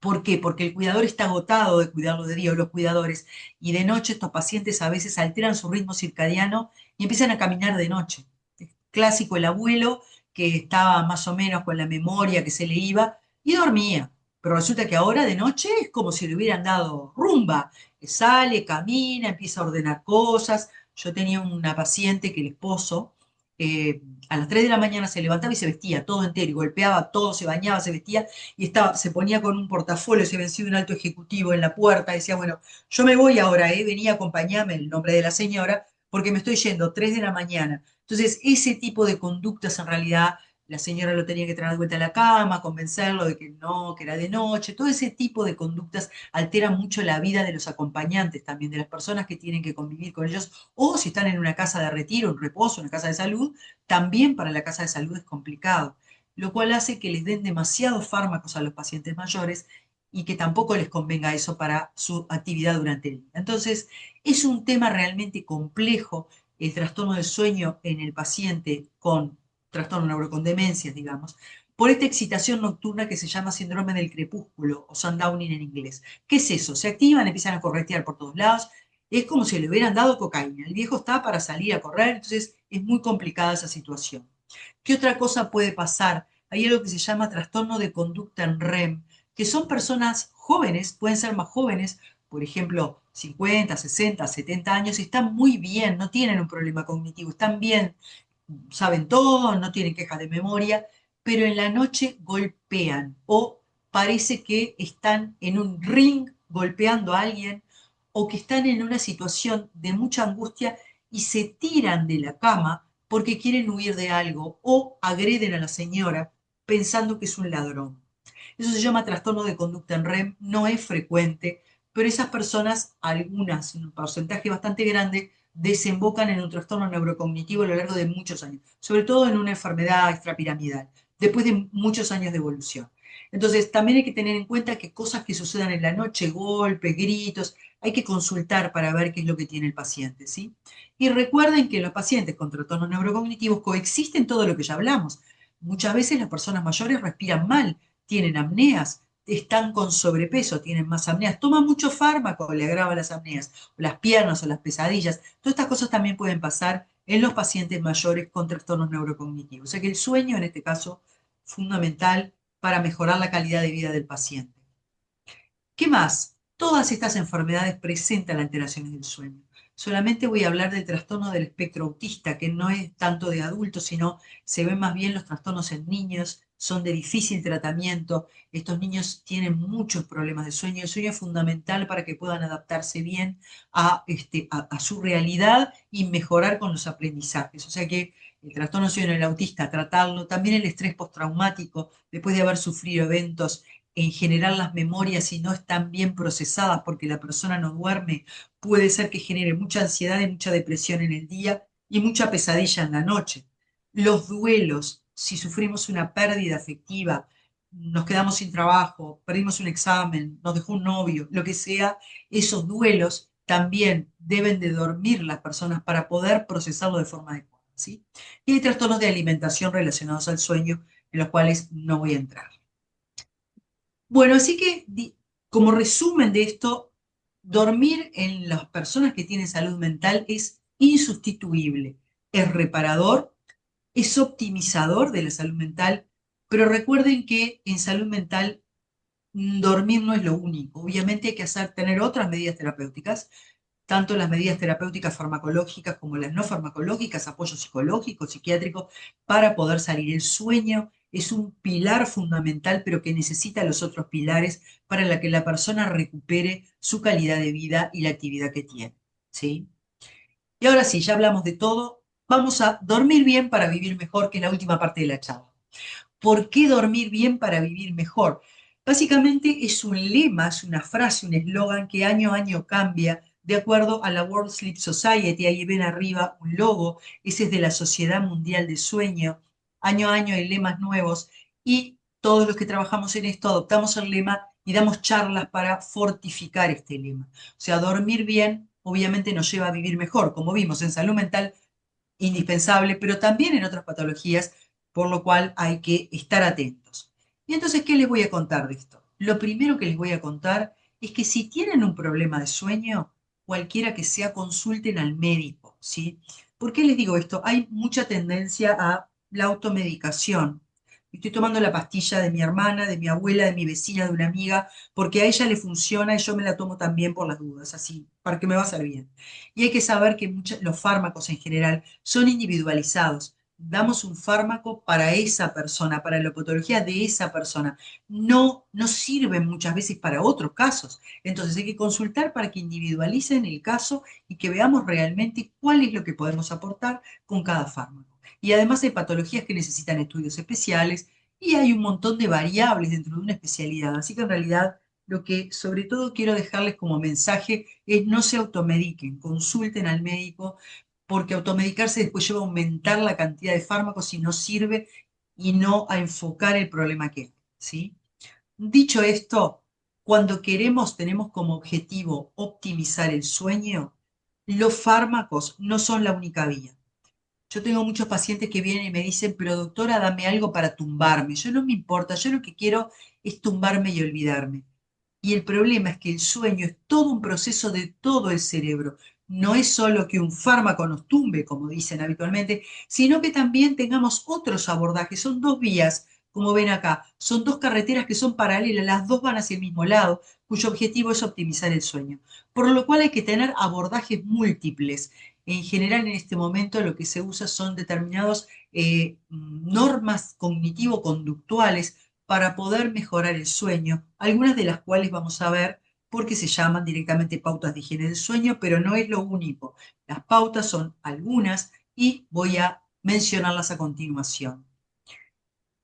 ¿Por qué? Porque el cuidador está agotado de cuidarlo de día, o los cuidadores, y de noche estos pacientes a veces alteran su ritmo circadiano y empiezan a caminar de noche. Es clásico el abuelo que estaba más o menos con la memoria que se le iba y dormía, pero resulta que ahora de noche es como si le hubieran dado rumba. Sale, camina, empieza a ordenar cosas. Yo tenía una paciente que el esposo a las 3 de la mañana se levantaba y se vestía todo entero, y golpeaba todo, se bañaba, se vestía, y estaba, se ponía con un portafolio, se vencía un alto ejecutivo en la puerta, decía, bueno, yo me voy ahora, venía, acompañarme el nombre de la señora, porque me estoy yendo 3 de la mañana. Entonces, ese tipo de conductas en realidad la señora lo tenía que traer de vuelta a la cama, convencerlo de que no, que era de noche, todo ese tipo de conductas alteran mucho la vida de los acompañantes también, de las personas que tienen que convivir con ellos, o si están en una casa de retiro, un reposo, una casa de salud, también para la casa de salud es complicado, lo cual hace que les den demasiados fármacos a los pacientes mayores y que tampoco les convenga eso para su actividad durante el día. Entonces, es un tema realmente complejo el trastorno del sueño en el paciente con trastorno neuro con demencias, digamos, por esta excitación nocturna que se llama síndrome del crepúsculo o sundowning en inglés. ¿Qué es eso? Se activan, empiezan a corretear por todos lados. Es como si le hubieran dado cocaína. El viejo está para salir a correr, entonces es muy complicada esa situación. ¿Qué otra cosa puede pasar? Hay algo que se llama trastorno de conducta en REM, que son personas jóvenes, pueden ser más jóvenes, por ejemplo, 50, 60, 70 años, y están muy bien, no tienen un problema cognitivo, están bien, saben todo, no tienen quejas de memoria, pero en la noche golpean o parece que están en un ring golpeando a alguien o que están en una situación de mucha angustia y se tiran de la cama porque quieren huir de algo o agreden a la señora pensando que es un ladrón. Eso se llama trastorno de conducta en REM, no es frecuente, pero esas personas, algunas, un porcentaje bastante grande, desembocan en un trastorno neurocognitivo a lo largo de muchos años, sobre todo en una enfermedad extrapiramidal, después de muchos años de evolución. Entonces, también hay que tener en cuenta que cosas que sucedan en la noche, golpes, gritos, hay que consultar para ver qué es lo que tiene el paciente, ¿sí? Y recuerden que los pacientes con trastornos neurocognitivos coexisten todo lo que ya hablamos. Muchas veces las personas mayores respiran mal, tienen apneas, están con sobrepeso, tienen más apneas, toman mucho fármaco, le agrava las apneas, o las piernas o las pesadillas. Todas estas cosas también pueden pasar en los pacientes mayores con trastornos neurocognitivos. O sea que el sueño, en este caso, fundamental para mejorar la calidad de vida del paciente. ¿Qué más? Todas estas enfermedades presentan alteraciones del sueño. Solamente voy a hablar del trastorno del espectro autista, que no es tanto de adultos, sino se ven más bien los trastornos en niños, son de difícil tratamiento. Estos niños tienen muchos problemas de sueño. El sueño es fundamental para que puedan adaptarse bien a su realidad y mejorar con los aprendizajes. O sea que el trastorno del sueño en el autista, tratarlo, también el estrés postraumático, después de haber sufrido eventos en general las memorias, si no están bien procesadas porque la persona no duerme, puede ser que genere mucha ansiedad y mucha depresión en el día y mucha pesadilla en la noche. Los duelos, si sufrimos una pérdida afectiva, nos quedamos sin trabajo, perdimos un examen, nos dejó un novio, lo que sea, esos duelos también deben de dormir las personas para poder procesarlo de forma adecuada, ¿sí? Y hay trastornos de alimentación relacionados al sueño, en los cuales no voy a entrar. Bueno, así que como resumen de esto, dormir en las personas que tienen salud mental es insustituible, es reparador, es optimizador de la salud mental, pero recuerden que en salud mental dormir no es lo único. Obviamente hay que tener otras medidas terapéuticas, tanto las medidas terapéuticas farmacológicas como las no farmacológicas, apoyo psicológico, psiquiátrico, para poder salir. El sueño es un pilar fundamental, pero que necesita los otros pilares para que la persona recupere su calidad de vida y la actividad que tiene. ¿Sí? Y ahora sí, ya hablamos de todo. Vamos a dormir bien para vivir mejor, que es la última parte de la charla. ¿Por qué dormir bien para vivir mejor? Básicamente es un lema, es una frase, un eslogan que año a año cambia de acuerdo a la World Sleep Society. Ahí ven arriba un logo, ese es de la Sociedad Mundial de Sueño. Año a año hay lemas nuevos y todos los que trabajamos en esto adoptamos el lema y damos charlas para fortificar este lema. O sea, dormir bien obviamente nos lleva a vivir mejor, como vimos en salud mental, indispensable, pero también en otras patologías, por lo cual hay que estar atentos. Y entonces, ¿qué les voy a contar de esto? Lo primero que les voy a contar es que si tienen un problema de sueño, cualquiera que sea, consulten al médico, ¿sí? ¿Por qué les digo esto? Hay mucha tendencia a la automedicación. Estoy tomando la pastilla de mi hermana, de mi abuela, de mi vecina, de una amiga, porque a ella le funciona y yo me la tomo también por las dudas, así, para que me va a hacer bien. Y hay que saber que los fármacos en general son individualizados. damos un fármaco para esa persona, para la patología de esa persona. No, no sirven muchas veces para otros casos. Entonces hay que consultar para que individualicen el caso y que veamos realmente cuál es lo que podemos aportar con cada fármaco. Y además hay patologías que necesitan estudios especiales y hay un montón de variables dentro de una especialidad. Así que en realidad lo que sobre todo quiero dejarles como mensaje es no se automediquen, consulten al médico, porque automedicarse después lleva a aumentar la cantidad de fármacos y no sirve y no a enfocar el problema que hay, ¿sí? Dicho esto, cuando queremos, tenemos como objetivo optimizar el sueño, los fármacos no son la única vía. Yo tengo muchos pacientes que vienen y me dicen, pero doctora, dame algo para tumbarme. Yo no me importa, yo lo que quiero es tumbarme y olvidarme. Y el problema es que el sueño es todo un proceso de todo el cerebro. No es solo que un fármaco nos tumbe, como dicen habitualmente, sino que también tengamos otros abordajes. Son dos vías, como ven acá. Son dos carreteras que son paralelas, las dos van hacia el mismo lado, cuyo objetivo es optimizar el sueño. Por lo cual hay que tener abordajes múltiples. En general, en este momento lo que se usa son determinadas normas cognitivo-conductuales para poder mejorar el sueño, algunas de las cuales vamos a ver porque se llaman directamente pautas de higiene del sueño, pero no es lo único. Las pautas son algunas y voy a mencionarlas a continuación.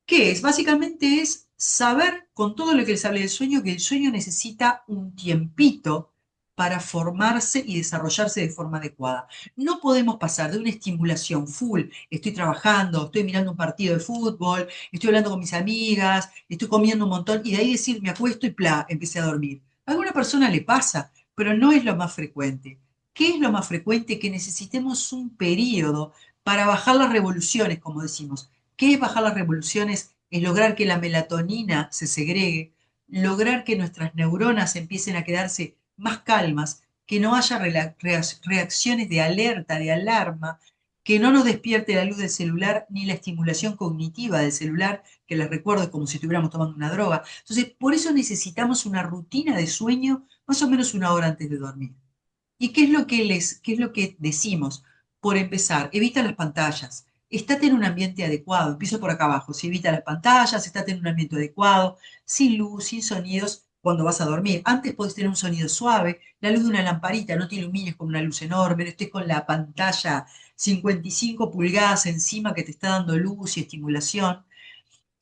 ¿Qué es? Básicamente es saber, con todo lo que les hablé del sueño, que el sueño necesita un tiempito para formarse y desarrollarse de forma adecuada. No podemos pasar de una estimulación full, estoy trabajando, estoy mirando un partido de fútbol, estoy hablando con mis amigas, estoy comiendo un montón, y de ahí decir, me acuesto y plá, empecé a dormir. A alguna persona le pasa, pero no es lo más frecuente. ¿Qué es lo más frecuente? Que necesitemos un periodo para bajar las revoluciones, como decimos. ¿Qué es bajar las revoluciones? Es lograr que la melatonina se segregue, lograr que nuestras neuronas empiecen a quedarse más calmas, que no haya reacciones de alerta, de alarma, que no nos despierte la luz del celular ni la estimulación cognitiva del celular, que les recuerdo es como si estuviéramos tomando una droga. Entonces, por eso necesitamos una rutina de sueño más o menos una hora antes de dormir. ¿Y qué es lo que decimos? Por empezar, evita las pantallas. Estate en un ambiente adecuado. Empiezo por acá abajo. Si evita las pantallas, estate en un ambiente adecuado, sin luz, sin sonidos, cuando vas a dormir. Antes podés tener un sonido suave, la luz de una lamparita, no te ilumines con una luz enorme, no estés con la pantalla 55 pulgadas encima que te está dando luz y estimulación.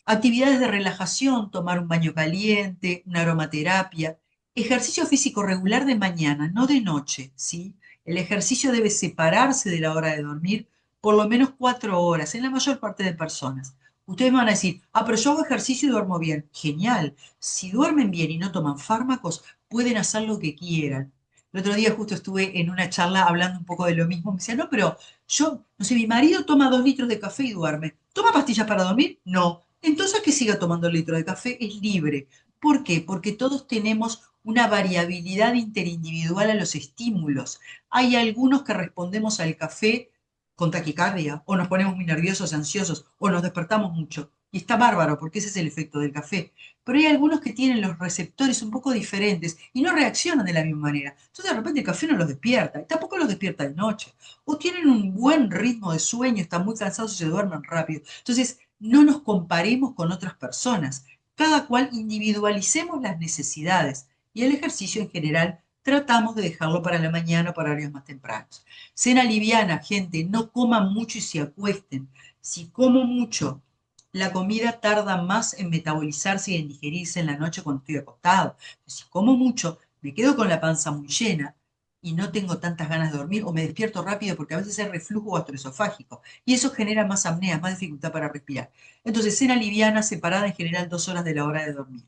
Actividades de relajación, tomar un baño caliente, una aromaterapia. Ejercicio físico regular de mañana, no de noche, ¿sí? El ejercicio debe separarse de la hora de dormir por lo menos 4 horas, en la mayor parte de personas. Ustedes me van a decir, ah, pero yo hago ejercicio y duermo bien. Genial. Si duermen bien y no toman fármacos, pueden hacer lo que quieran. El otro día justo estuve en una charla hablando un poco de lo mismo. Me decía, no, pero yo, no sé, mi marido toma 2 litros de café y duerme. ¿Toma pastillas para dormir? No. Entonces que siga tomando el litro de café es libre. ¿Por qué? Porque todos tenemos una variabilidad interindividual a los estímulos. Hay algunos que respondemos al café con taquicardia, o nos ponemos muy nerviosos, ansiosos, o nos despertamos mucho. Y está bárbaro, porque ese es el efecto del café. Pero hay algunos que tienen los receptores un poco diferentes y no reaccionan de la misma manera. Entonces de repente el café no los despierta, y tampoco los despierta de noche. O tienen un buen ritmo de sueño, están muy cansados y se duermen rápido. Entonces, no nos comparemos con otras personas. Cada cual individualicemos las necesidades y el ejercicio en general tratamos de dejarlo para la mañana o para horarios más tempranos. Cena liviana, gente, no coman mucho y se acuesten. Si como mucho, la comida tarda más en metabolizarse y en digerirse en la noche cuando estoy acostado. Si como mucho, me quedo con la panza muy llena y no tengo tantas ganas de dormir o me despierto rápido porque a veces hay reflujo gastroesofágico y eso genera más apnea, más dificultad para respirar. Entonces, cena liviana separada en general 2 horas de la hora de dormir.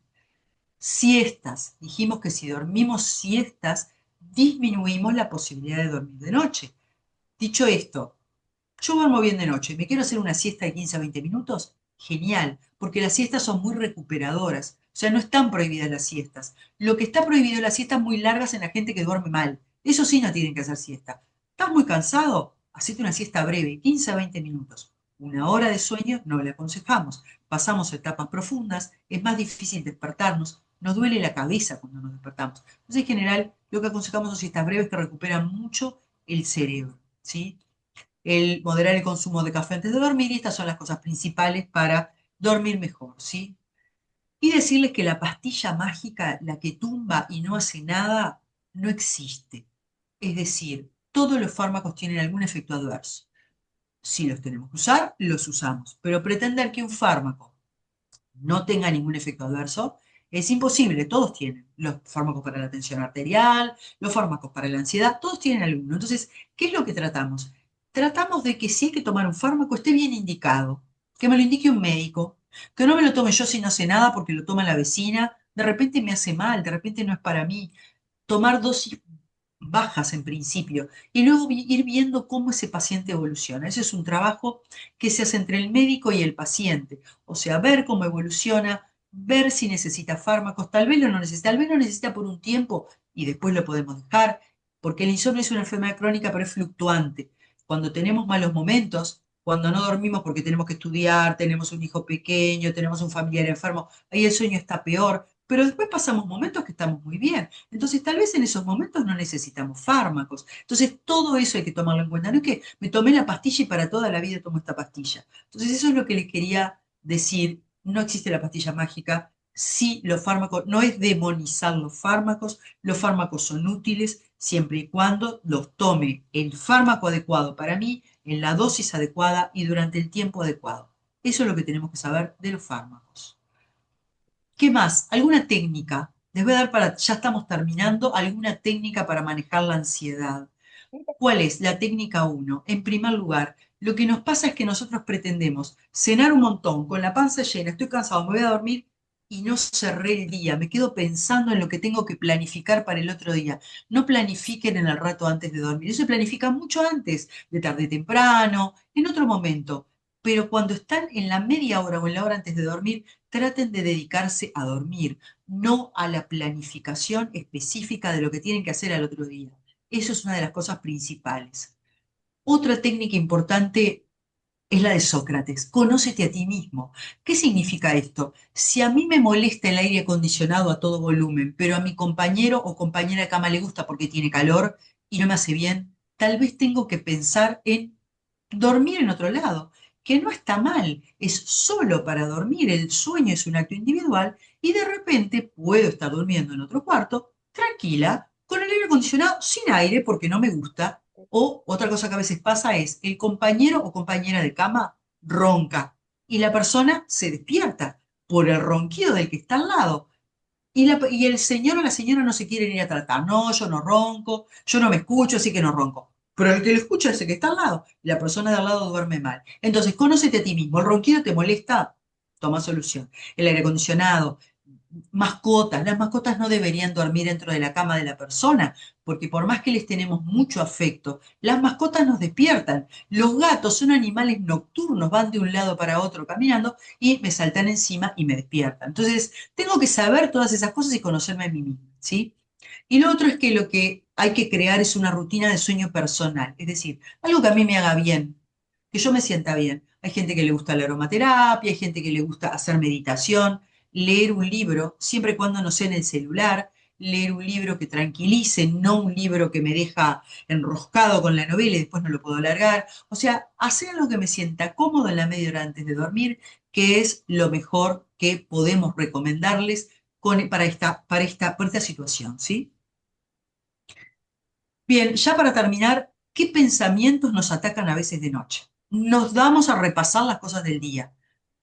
Siestas. Dijimos que si dormimos siestas, disminuimos la posibilidad de dormir de noche. Dicho esto, yo duermo bien de noche. ¿Me quiero hacer una siesta de 15 a 20 minutos? Genial, porque las siestas son muy recuperadoras. O sea, no están prohibidas las siestas. Lo que está prohibido es las siestas muy largas en la gente que duerme mal. Eso sí no tienen que hacer siesta. ¿Estás muy cansado? Hacete una siesta breve, 15 a 20 minutos. Una hora de sueño no le aconsejamos. Pasamos a etapas profundas, es más difícil despertarnos, nos duele la cabeza cuando nos despertamos. Entonces, en general, lo que aconsejamos son siestas breves que recuperan mucho el cerebro, ¿sí? el moderar el consumo de café antes de dormir, y estas son las cosas principales para dormir mejor, ¿sí? Y decirles que la pastilla mágica, la que tumba y no hace nada, no existe. Es decir, todos los fármacos tienen algún efecto adverso. Si los tenemos que usar, los usamos. Pero pretender que un fármaco no tenga ningún efecto adverso es imposible. Todos tienen. Los fármacos para la tensión arterial, los fármacos para la ansiedad, todos tienen alguno. Entonces, ¿qué es lo que tratamos? Tratamos de que si hay que tomar un fármaco esté bien indicado, que me lo indique un médico, que no me lo tome yo si no sé nada porque lo toma la vecina, de repente me hace mal, de repente no es para mí. Tomar dosis bajas en principio y luego ir viendo cómo ese paciente evoluciona. Ese es un trabajo que se hace entre el médico y el paciente, o sea, ver cómo evoluciona, ver si necesita fármacos, tal vez lo necesita por un tiempo y después lo podemos dejar, porque el insomnio es una enfermedad crónica pero es fluctuante. Cuando tenemos malos momentos, cuando no dormimos porque tenemos que estudiar, tenemos un hijo pequeño, tenemos un familiar enfermo, ahí el sueño está peor, pero después pasamos momentos que estamos muy bien. Entonces, tal vez en esos momentos no necesitamos fármacos. Entonces, todo eso hay que tomarlo en cuenta. No es que me tomé la pastilla y para toda la vida tomo esta pastilla. Entonces, eso es lo que les quería decir. No existe la pastilla mágica. Sí, los fármacos, no es demonizar los fármacos son útiles siempre y cuando los tome el fármaco adecuado para mí, en la dosis adecuada y durante el tiempo adecuado. Eso es lo que tenemos que saber de los fármacos. ¿Qué más? ¿Alguna técnica? Les voy a dar para, ya estamos terminando, alguna técnica para manejar la ansiedad. ¿Cuál es la técnica uno? En primer lugar, lo que nos pasa es que nosotros pretendemos cenar un montón, con la panza llena, estoy cansado, me voy a dormir y no cerré el día, me quedo pensando en lo que tengo que planificar para el otro día. No planifiquen en el rato antes de dormir, eso se planifica mucho antes, de tarde temprano, en otro momento. Pero cuando están en la media hora o en la hora antes de dormir, traten de dedicarse a dormir, no a la planificación específica de lo que tienen que hacer al otro día. Eso es una de las cosas principales. Otra técnica importante es la de Sócrates. Conócete a ti mismo. ¿Qué significa esto? Si a mí me molesta el aire acondicionado a todo volumen, pero a mi compañero o compañera de cama le gusta porque tiene calor y no me hace bien, tal vez tengo que pensar en dormir en otro lado, que no está mal, es solo para dormir, el sueño es un acto individual y de repente puedo estar durmiendo en otro cuarto, tranquila, con el aire acondicionado sin aire porque no me gusta. O otra cosa que a veces pasa es el compañero o compañera de cama ronca y la persona se despierta por el ronquido del que está al lado. Y el señor o la señora no se quieren ir a tratar. No, yo no ronco, yo no me escucho, así que no ronco. Pero el que lo escucha es el que está al lado. Y la persona de al lado duerme mal. Entonces, conócete a ti mismo. ¿El ronquido te molesta? Toma solución. El aire acondicionado, mascotas. Las mascotas no deberían dormir dentro de la cama de la persona, porque por más que les tenemos mucho afecto, las mascotas nos despiertan. Los gatos son animales nocturnos, van de un lado para otro caminando y me saltan encima y me despiertan. Entonces, tengo que saber todas esas cosas y conocerme a mí misma, ¿sí? Y lo otro es que lo que hay que crear es una rutina de sueño personal, es decir, algo que a mí me haga bien, que yo me sienta bien. Hay gente que le gusta la aromaterapia, hay gente que le gusta hacer meditación, leer un libro, siempre y cuando no sea en el celular, leer un libro que tranquilice, no un libro que me deja enroscado con la novela y después no lo puedo largar. O sea, hacer algo que me sienta cómodo en la media hora antes de dormir, que es lo mejor que podemos recomendarles para esta situación, ¿sí? Bien, ya para terminar, ¿qué pensamientos nos atacan a veces de noche? Nos damos a repasar las cosas del día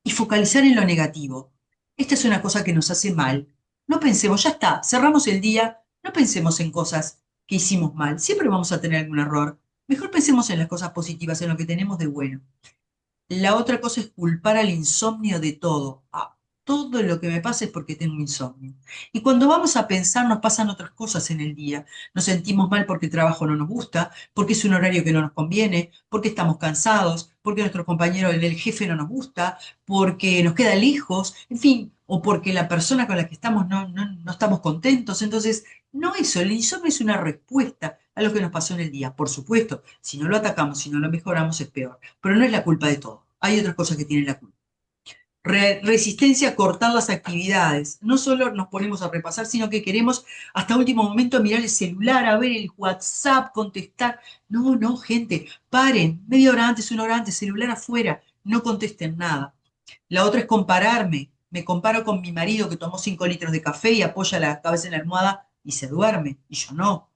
y focalizar en lo negativo. Esta es una cosa que nos hace mal. No pensemos, ya está, cerramos el día, no pensemos en cosas que hicimos mal. Siempre vamos a tener algún error. Mejor pensemos en las cosas positivas, en lo que tenemos de bueno. La otra cosa es culpar al insomnio de todo. Ah, todo lo que me pasa es porque tengo insomnio. Y cuando vamos a pensar, nos pasan otras cosas en el día. Nos sentimos mal porque el trabajo no nos gusta, porque es un horario que no nos conviene, porque estamos cansados, porque nuestro compañero, el jefe, no nos gusta, porque nos queda lejos, en fin, o porque la persona con la que estamos no estamos contentos. Entonces, no eso, el insomnio es una respuesta a lo que nos pasó en el día. Por supuesto, si no lo atacamos, si no lo mejoramos, es peor. Pero no es la culpa de todo. Hay otras cosas que tienen la culpa. resistencia a cortar las actividades. No solo nos ponemos a repasar, sino que queremos hasta último momento mirar el celular, a ver el WhatsApp, contestar. No, no, gente, paren, media hora antes, una hora antes, celular afuera, no contesten nada. La otra es compararme. Me comparo con mi marido que tomó 5 litros de café y apoya la cabeza en la almohada y se duerme, y yo no.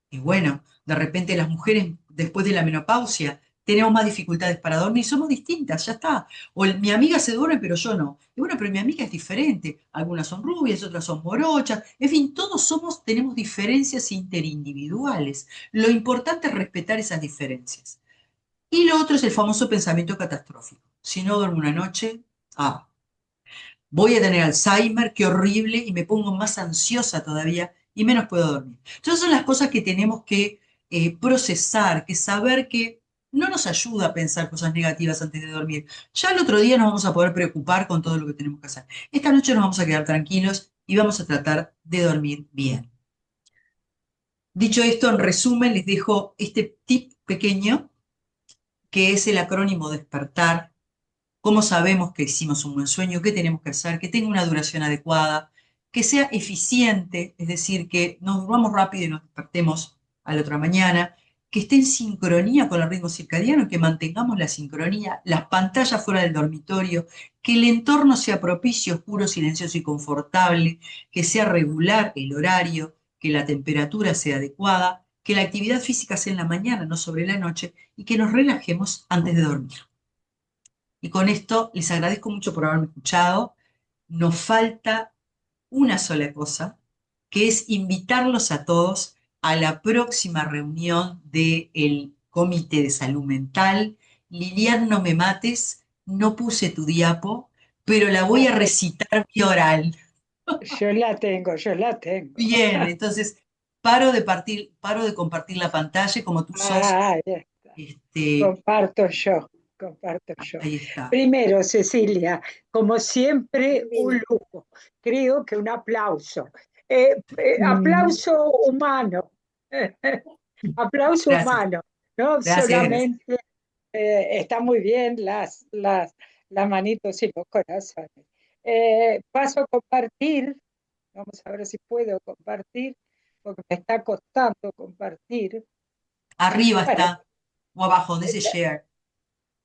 Y bueno, de repente las mujeres después de la menopausia tenemos más dificultades para dormir, somos distintas, ya está. O mi amiga se duerme, pero yo no. Y bueno, pero mi amiga es diferente. Algunas son rubias, otras son morochas. En fin, todos tenemos diferencias interindividuales. Lo importante es respetar esas diferencias. Y lo otro es el famoso pensamiento catastrófico. Si no duermo una noche, ah, voy a tener Alzheimer, qué horrible, y me pongo más ansiosa todavía y menos puedo dormir. Entonces son las cosas que tenemos que procesar, que saber que no nos ayuda a pensar cosas negativas antes de dormir. Ya el otro día nos vamos a poder preocupar con todo lo que tenemos que hacer. Esta noche nos vamos a quedar tranquilos y vamos a tratar de dormir bien. Dicho esto, en resumen, les dejo este tip pequeño que es el acrónimo despertar. ¿Cómo sabemos que hicimos un buen sueño? ¿Qué tenemos que hacer? Que tenga una duración adecuada, que sea eficiente, es decir, que nos durmamos rápido y nos despertemos a la otra mañana, que esté en sincronía con el ritmo circadiano, que mantengamos la sincronía, las pantallas fuera del dormitorio, que el entorno sea propicio, oscuro, silencioso y confortable, que sea regular el horario, que la temperatura sea adecuada, que la actividad física sea en la mañana, no sobre la noche, y que nos relajemos antes de dormir. Y con esto les agradezco mucho por haberme escuchado. Nos falta una sola cosa, que es invitarlos a todos a la próxima reunión del Comité de Salud Mental. Lilian, no me mates, no puse tu diapo, pero la voy La a te- recitar vía oral. yo la tengo, yo la tengo. Bien, entonces paro de compartir la pantalla y como tú sos, Ah, ya está. este, Comparto yo, comparto yo. ahí está. Primero, Cecilia, como siempre, un lujo. Creo que un aplauso. Mm, Aplauso humano. Aplauso gracias, humano, no gracias, gracias. solamente está muy bien las manitos y los corazones. Paso a compartir, vamos a ver si puedo compartir, porque me está costando compartir. Arriba Bueno, está, o abajo, donde dice share.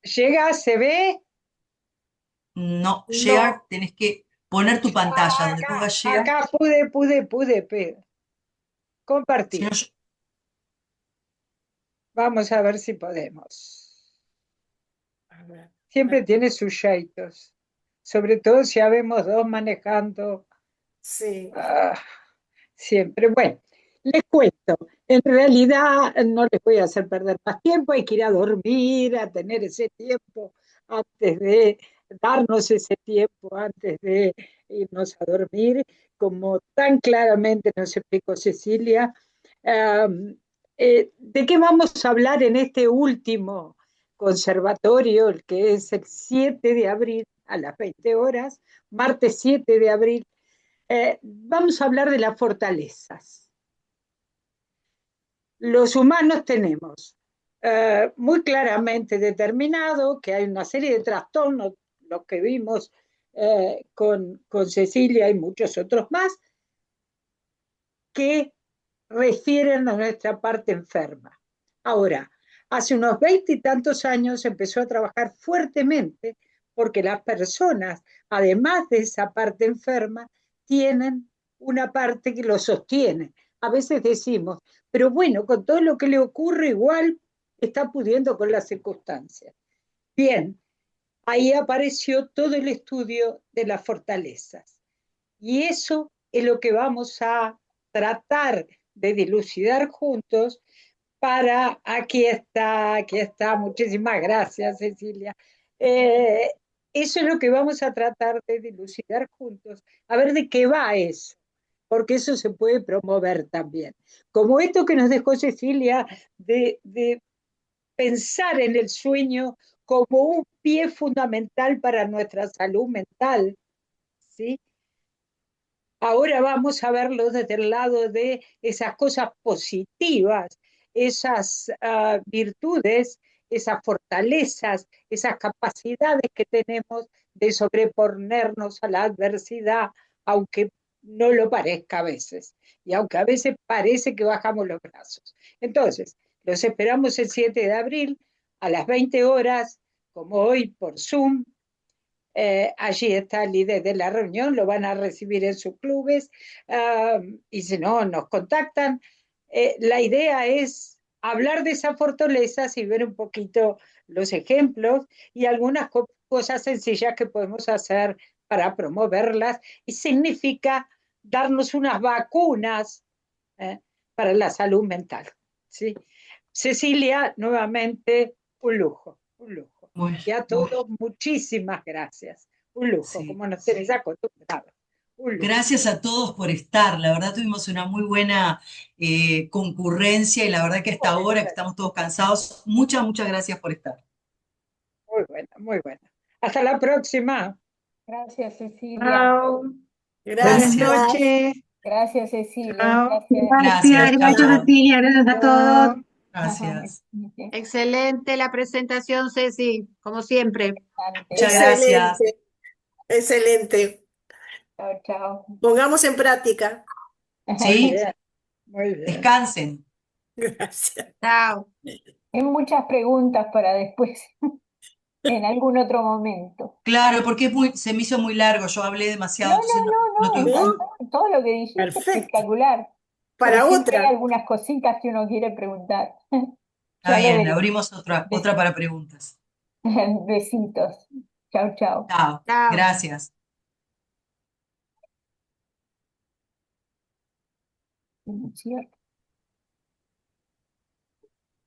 llega, se ve, No, no, share, tenés que poner tu pantalla donde ponga share. acá pude, pero Si no, compartir. Vamos a ver si podemos. a ver, Siempre tiene sus jeitos, sobre todo si habemos dos manejando. sí. Ah, siempre. Bueno, les cuento. En realidad no les voy a hacer perder más tiempo, hay que ir a dormir, a tener ese tiempo antes de darnos ese tiempo antes de irnos a dormir, como tan claramente nos explicó Cecilia. Um, ¿De qué vamos a hablar en este último conservatorio, el que es el 7 de abril a las 20 horas, martes 7 de abril? Vamos a hablar de las fortalezas. Los humanos tenemos muy claramente determinado que hay una serie de trastornos, los que vimos con Cecilia y muchos otros más, que refieren a nuestra parte enferma. Ahora, hace unos 20 y tantos años empezó a trabajar fuertemente porque las personas, además de esa parte enferma, tienen una parte que lo sostiene. A veces decimos, pero bueno, con todo lo que le ocurre igual está pudiendo con las circunstancias. Bien, ahí apareció todo el estudio de las fortalezas. Y eso es lo que vamos a tratar de dilucidar juntos para, aquí está, muchísimas gracias Cecilia. Eh, Eso es lo que vamos a tratar de dilucidar juntos, a ver de qué va eso, porque eso se puede promover también. Como esto que nos dejó Cecilia de pensar en el sueño como un pie fundamental para nuestra salud mental, ¿sí? Ahora vamos a verlo desde el lado de esas cosas positivas, esas virtudes, esas fortalezas, esas capacidades que tenemos de sobreponernos a la adversidad, aunque no lo parezca a veces, y aunque a veces parece que bajamos los brazos. Entonces, los esperamos el 7 de abril a las 20 horas, como hoy por Zoom. Allí está el líder de la reunión, lo van a recibir en sus clubes, y si no, nos contactan. La idea es hablar de esas fortalezas y ver un poquito los ejemplos y algunas cosas sencillas que podemos hacer para promoverlas, y significa darnos unas vacunas eh, para la salud mental. ¿Sí? Cecilia, nuevamente, un lujo, un lujo. Bueno, Y a todos, muchísimas gracias. Un lujo, sí. como nos tenés acostumbrados. Un lujo. Gracias a todos por estar. La verdad tuvimos una muy buena concurrencia y la verdad que hasta Muy ahora que buena, estamos todos cansados, muchas gracias por estar. muy buena, muy buena. Hasta la próxima. Gracias, Cecilia. Chao. Buenas Gracias. Gracias. noches. Gracias, Cecilia. Chao. Gracias. Gracias. Chao, Gracias, chao. Cecilia, gracias a todos. Chao. Gracias. Excelente la presentación, Ceci, como siempre. Muchas gracias. Excelente, excelente. Chao, chao. Pongamos en práctica. Muy Sí, bien, muy bien. descansen. Gracias. Chao. Hay muchas preguntas para después, en algún otro momento. Claro, porque se me hizo muy largo, yo hablé demasiado, No, entonces no, no me tuvimos. ¿No? encantó todo lo que dijiste, Perfecto. espectacular. Para Pero siempre hay otra. algunas cositas que uno quiere preguntar. Está Ya lo bien, veré. abrimos otra para preguntas. Besitos. Chao, chao. Chao. Chao. Gracias. ¿Cierto?